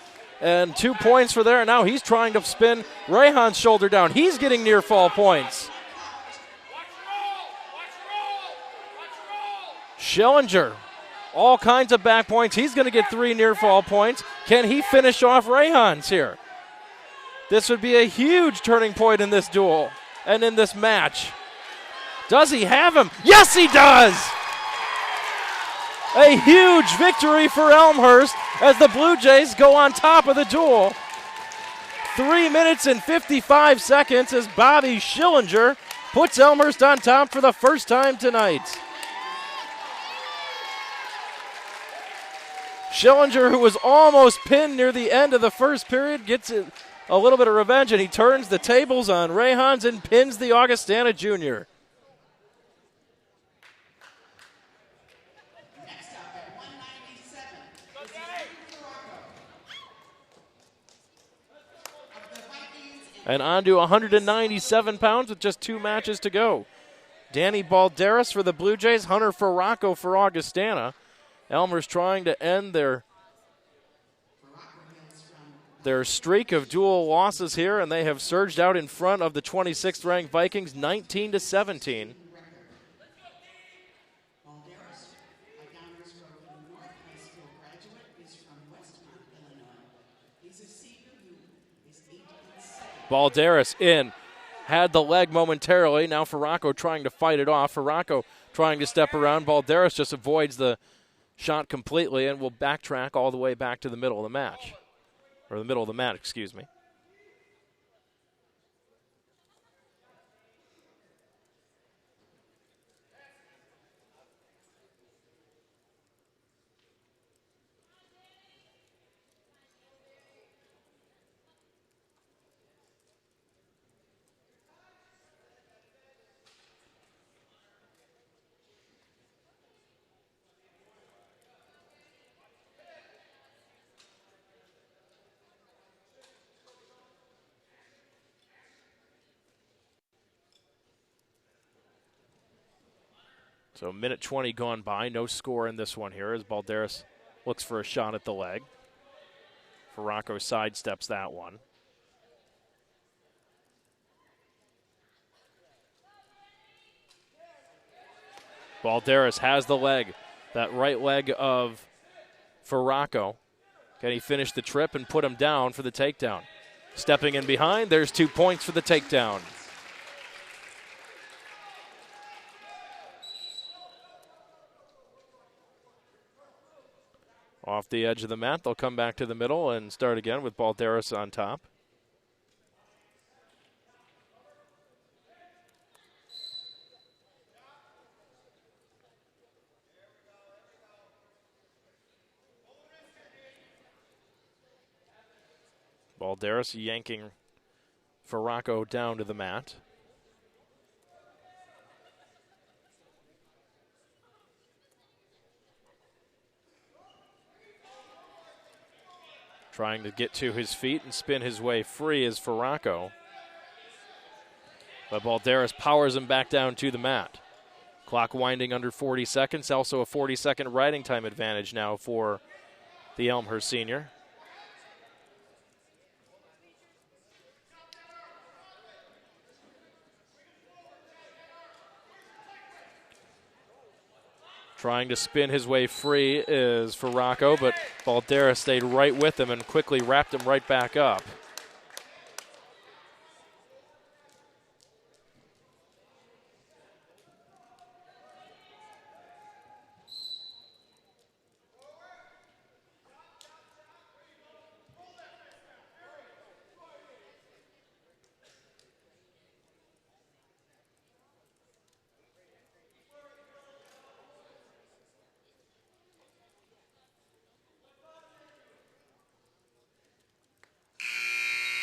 And 2 points for there. Now he's trying to spin Rayhan's shoulder down. He's getting near fall points. Schillinger, all kinds of back points. He's going to get 3 near fall points. Can he finish off Rayhan's here? This would be a huge turning point in this duel and in this match. Does he have him? Yes, he does! A huge victory for Elmhurst as the Blue Jays go on top of the duel. 3 minutes and 55 seconds as Bobby Schillinger puts Elmhurst on top for the first time tonight. Schillinger, who was almost pinned near the end of the first period, gets a little bit of revenge, and he turns the tables on Rayhans and pins the Augustana junior. Next up at 197 is of the Vikings And on to 197 pounds with just 2 matches to go. Danny Balderas for the Blue Jays, Hunter Farraco for Augustana. Elmhurst trying to end their streak of dual losses here, and they have surged out in front of the 26th ranked Vikings 19-17. Balderas, a Downers Grove North High School graduate, is from Westmont, Illinois. He's a senior who is 8'7". Balderas in, had the leg momentarily. Now Farraco trying to fight it off. Farraco trying to step around. Balderas just avoids the shot completely and will backtrack all the way back to the middle of the match. Or the middle of the mat, excuse me. So minute 20 gone by. No score in this one here as Balderas looks for a shot at the leg. Farraco sidesteps that one. Balderas has the leg, that right leg of Farraco. Can he finish the trip and put him down for the takedown? Stepping in behind, there's 2 points for the takedown. Off the edge of the mat, they'll come back to the middle and start again with Balderas on top. Balderas yanking Farraco down to the mat. Trying to get to his feet and spin his way free is Farraco. But Balderas powers him back down to the mat. Clock winding under 40 seconds. Also a 40-second riding time advantage now for the Elmhurst senior. Trying to spin his way free is Farraco, but Balderas stayed right with him and quickly wrapped him right back up.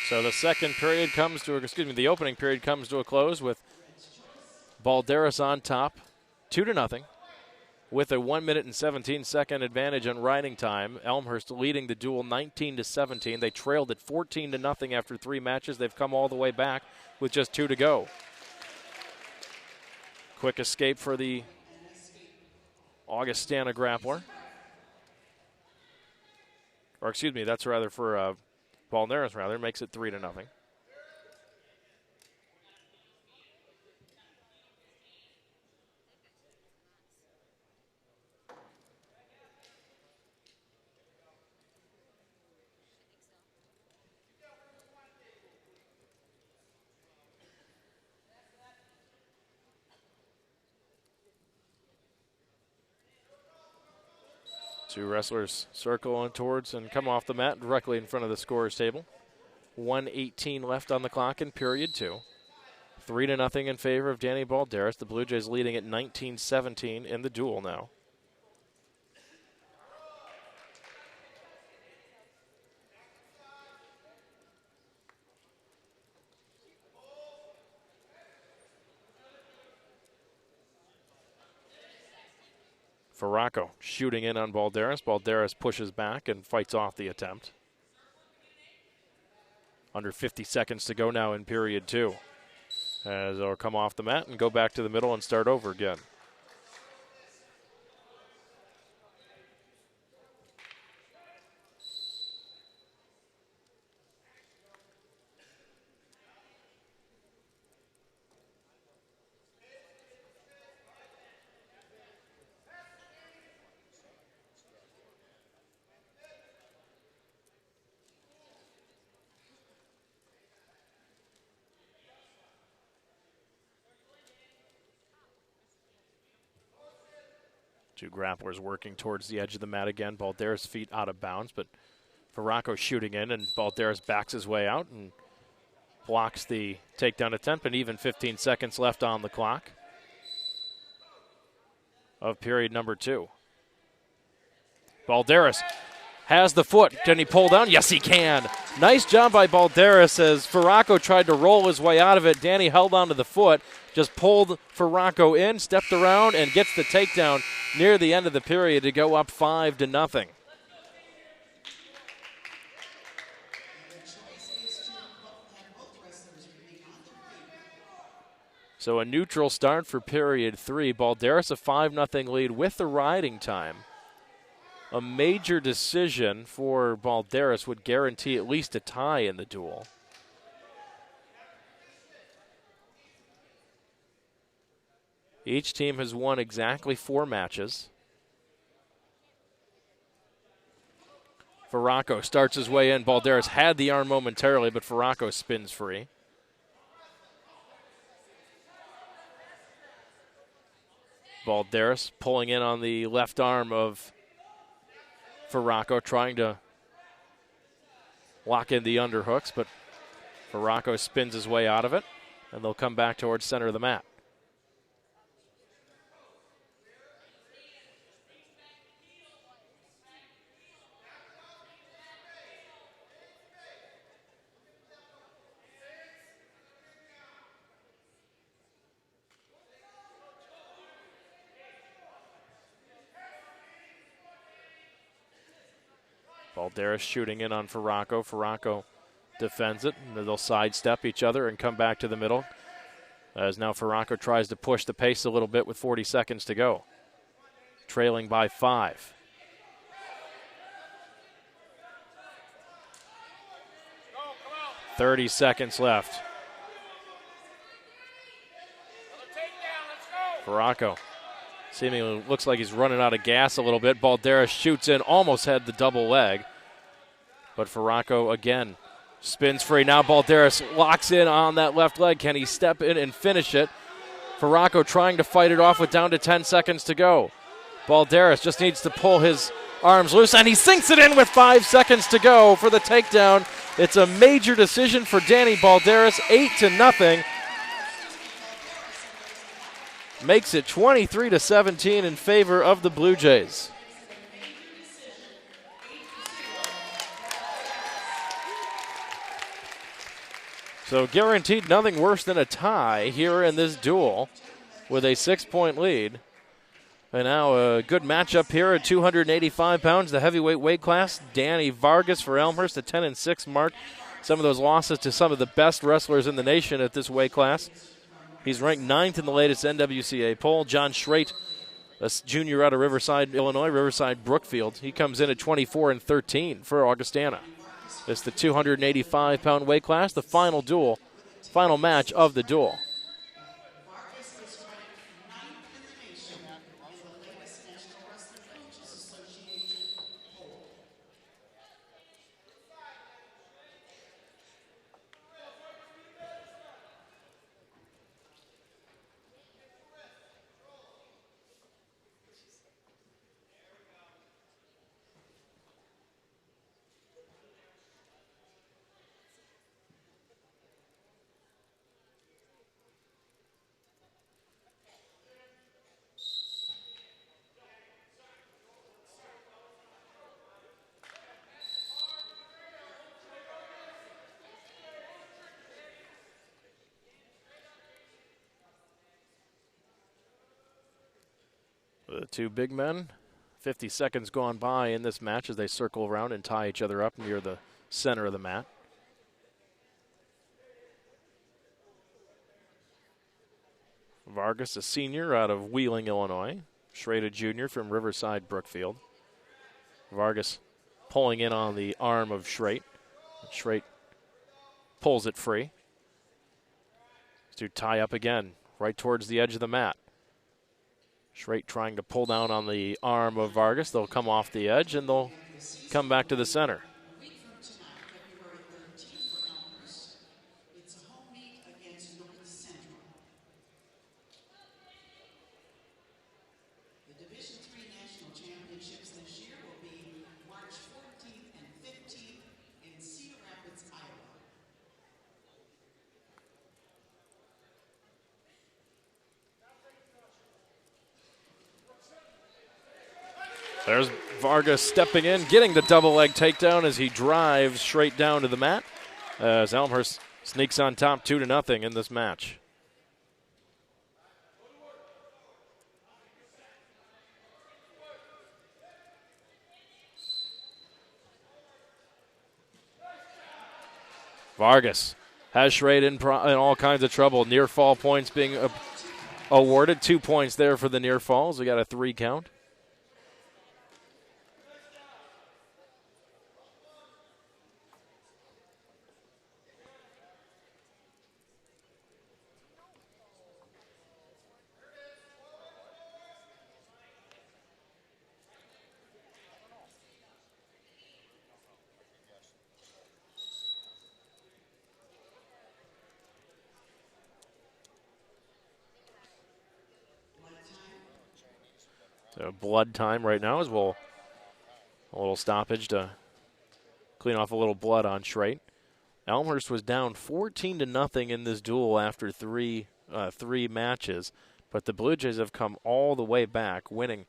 So the the opening period comes to a close with Balderas on top, 2-0, with a 1 minute and 17-second advantage on riding time. Elmhurst leading the duel 19-17. They trailed at 14-0 after 3 matches. They've come all the way back with just 2 to go. Quick escape for the Augustana grappler. Or excuse me, that's rather for Balnearis, rather, makes it 3-0. Two wrestlers circle on towards and come off the mat directly in front of the scorer's table. 1:18 left on the clock in period 2. 3-0 in favor of Danny Balderas. The Blue Jays leading at 19-17 in the duel now. Farraco shooting in on Balderas. Balderas pushes back and fights off the attempt. Under 50 seconds to go now in period 2. As they'll come off the mat and go back to the middle and start over again. Two grapplers working towards the edge of the mat again. Balderas' feet out of bounds, but Farraco shooting in, and Balderas backs his way out and blocks the takedown attempt, and even 15 seconds left on the clock of period number 2. Balderas has the foot. Can he pull down? Yes, he can. Nice job by Balderas as Farraco tried to roll his way out of it. Danny held onto the foot, just pulled Farraco in, stepped around, and gets the takedown near the end of the period to go up 5-0. So a neutral start for period 3. Balderas a 5-0 lead with the riding time. A major decision for Balderas would guarantee at least a tie in the duel. Each team has won exactly 4 matches. Farraco starts his way in. Balderas had the arm momentarily, but Farraco spins free. Balderas pulling in on the left arm of Farraco, trying to lock in the underhooks, but Farraco spins his way out of it, and they'll come back towards center of the mat. Balderas shooting in on Farraco. Farraco defends it, and they'll sidestep each other and come back to the middle. As now Farraco tries to push the pace a little bit with 40 seconds to go. Trailing by 5. Go, come out. 30 seconds left. Another takedown, let's go. Farraco seemingly looks like he's running out of gas a little bit. Balderas shoots in, almost had the double leg. But Farraco again spins free. Now Balderas locks in on that left leg. Can he step in and finish it? Farraco trying to fight it off with down to 10 seconds to go. Balderas just needs to pull his arms loose, and he sinks it in with 5 seconds to go for the takedown. It's a major decision for Danny Balderas, 8-0. Makes it 23-17 in favor of the Blue Jays. So guaranteed nothing worse than a tie here in this duel with a 6-point lead. And now a good matchup here at 285 pounds, the heavyweight weight class. Danny Vargas for Elmhurst, the 10-6 mark. Some of those losses to some of the best wrestlers in the nation at this weight class. He's ranked 9th in the latest NWCA poll. John Schreit a junior out of Riverside, Illinois, Riverside Brookfield. He comes in at 24-13 for Augustana. It's the 285-pound weight class, the final match of the duel. Vargas is ranked 9th in the nation in the latest National Wrestling Coaches Association poll. The two big men, 50 seconds gone by in this match as they circle around and tie each other up near the center of the mat. Vargas, a senior out of Wheeling, Illinois. Schrader, junior from Riverside, Brookfield. Vargas pulling in on the arm of Schrate. Schrate pulls it free. To tie up again, right towards the edge of the mat. Schrate trying to pull down on the arm of Vargas. They'll come off the edge and they'll come back to the center. A week from tonight, February 13th for Elmhurst, it's a home meet against North Central. The Division III National Championships this year will be March 14th and 15th in Cedar Rapids, Iowa. There's Vargas stepping in, getting the double leg takedown as he drives straight down to the mat. As Elmhurst sneaks on top 2-0 in this match. Vargas has Schrade in all kinds of trouble. Near fall points being awarded. 2 points there for the near falls. We got a 3 count. So blood time right now as well. A little stoppage to clean off a little blood on Schrate. Elmhurst was down 14-0 in this duel after three matches, but the Blue Jays have come all the way back, winning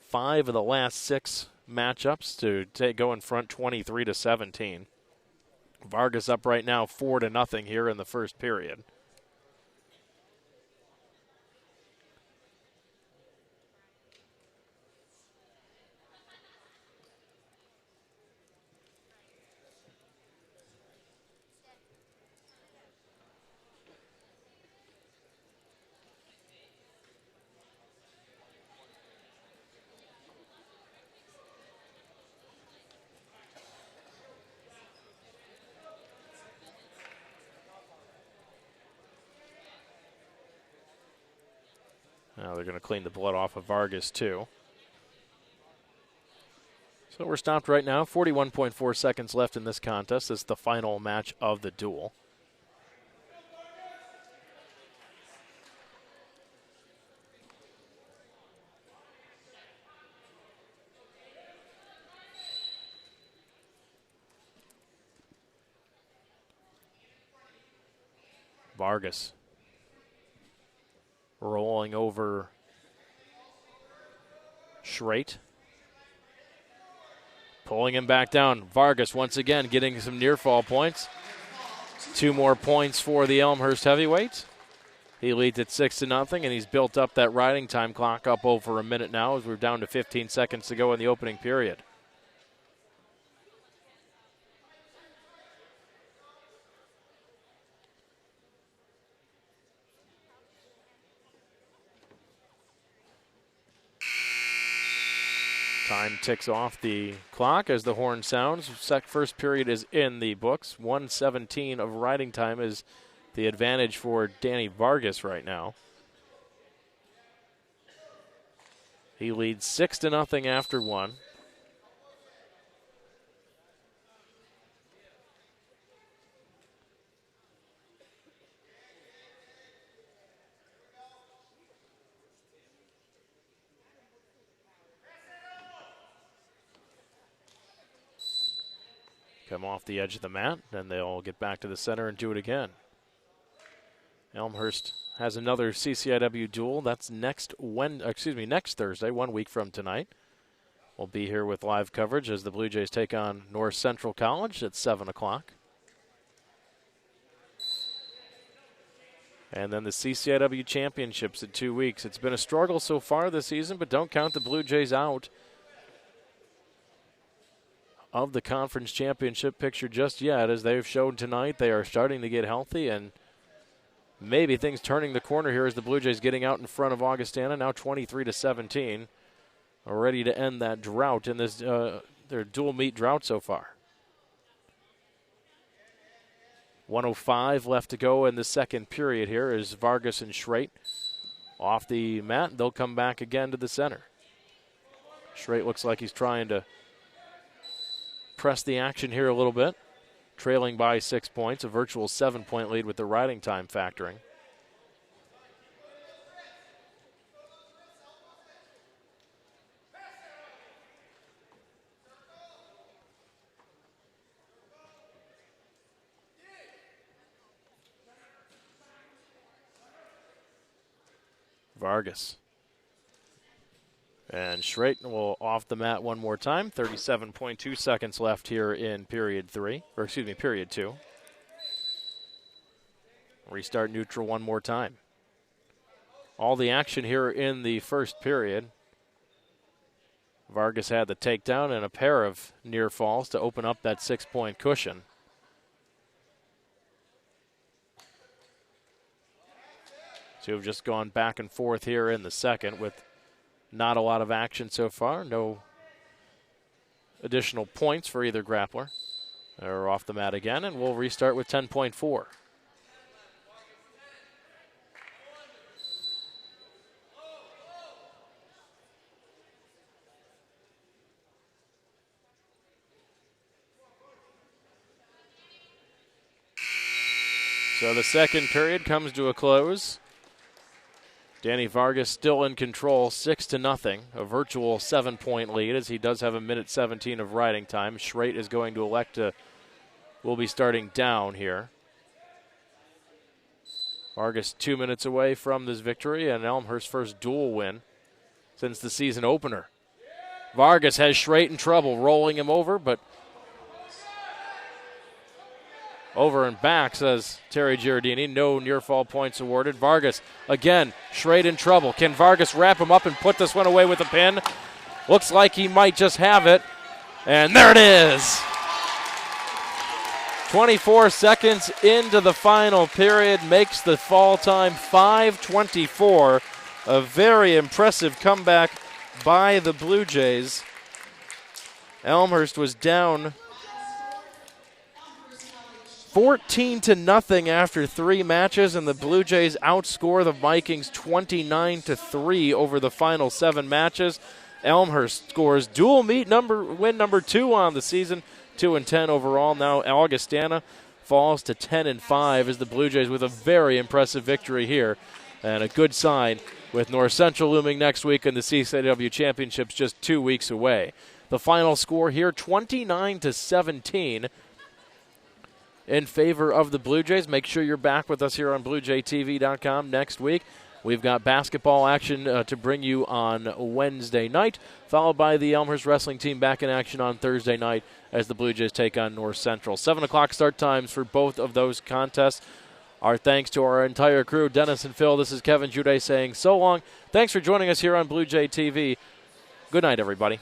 5 of the last 6 matchups to go in front 23-17. Vargas up right now 4-0 here in the first period. Now they're going to clean the blood off of Vargas, too. So we're stopped right now. 41.4 seconds left in this contest. This is the final match of the duel. Vargas rolling over Schrate. Pulling him back down. Vargas once again getting some near fall points. 2 more points for the Elmhurst heavyweights. He leads at 6-0, and he's built up that riding time clock up over a minute now as we're down to 15 seconds to go in the opening period. Time ticks off the clock as the horn sounds. First period is in the books. 1:17 of riding time is the advantage for Danny Vargas right now. He leads 6-0 after one. Come off the edge of the mat, then they'll get back to the center and do it again. Elmhurst has another CCIW duel. That's next Thursday, 1 week from tonight. We'll be here with live coverage as the Blue Jays take on North Central College at 7 o'clock. And then the CCIW Championships in 2 weeks. It's been a struggle so far this season, but don't count the Blue Jays out of the conference championship picture just yet. As they've shown tonight, they are starting to get healthy, and maybe things turning the corner here as the Blue Jays getting out in front of Augustana, now 23-17, are ready to end that drought in this their dual meet drought so far. 1:05 left to go in the second period here as Vargas and Schreit off the mat. They'll come back again to the center. Schreit looks like he's trying to press the action here a little bit, trailing by 6 points, a virtual 7-point lead with the riding time factoring. Vargas. And Schreit will off the mat one more time. 37.2 seconds left here in period 2. Restart neutral one more time. All the action here in the first period. Vargas had the takedown and a pair of near falls to open up that 6-point cushion. So we've just gone back and forth here in the second with not a lot of action so far. No additional points for either grappler. They're off the mat again, and we'll restart with 10.4. So the second period comes to a close. Danny Vargas still in control, 6-0, a virtual 7-point lead as he does have 1:17 of riding time. Schreit is going to will be starting down here. Vargas 2 minutes away from this victory and Elmhurst's first dual win since the season opener. Vargas has Schreit in trouble, rolling him over, but over and back, says Terry Giardini. No near fall points awarded. Vargas, again, Schreit in trouble. Can Vargas wrap him up and put this one away with a pin? Looks like he might just have it. And there it is. 24 seconds into the final period makes the fall time 5:24. A very impressive comeback by the Blue Jays. Elmhurst was down 14-0 after 3 matches, and the Blue Jays outscore the Vikings 29-3 over the final 7 matches. Elmhurst scores dual meet win number 2 on the season, 2-10 overall. Now Augustana falls to 10-5 as the Blue Jays with a very impressive victory here, and a good sign with North Central looming next week and the CCIW Championships just 2 weeks away. The final score here, 29-17. in favor of the Blue Jays. Make sure you're back with us here on BlueJayTV.com next week. We've got basketball action to bring you on Wednesday night, followed by the Elmhurst wrestling team back in action on Thursday night as the Blue Jays take on North Central. 7 o'clock start times for both of those contests. Our thanks to our entire crew, Dennis and Phil. This is Kevin Jude saying so long. Thanks for joining us here on Blue Jay TV. Good night, everybody.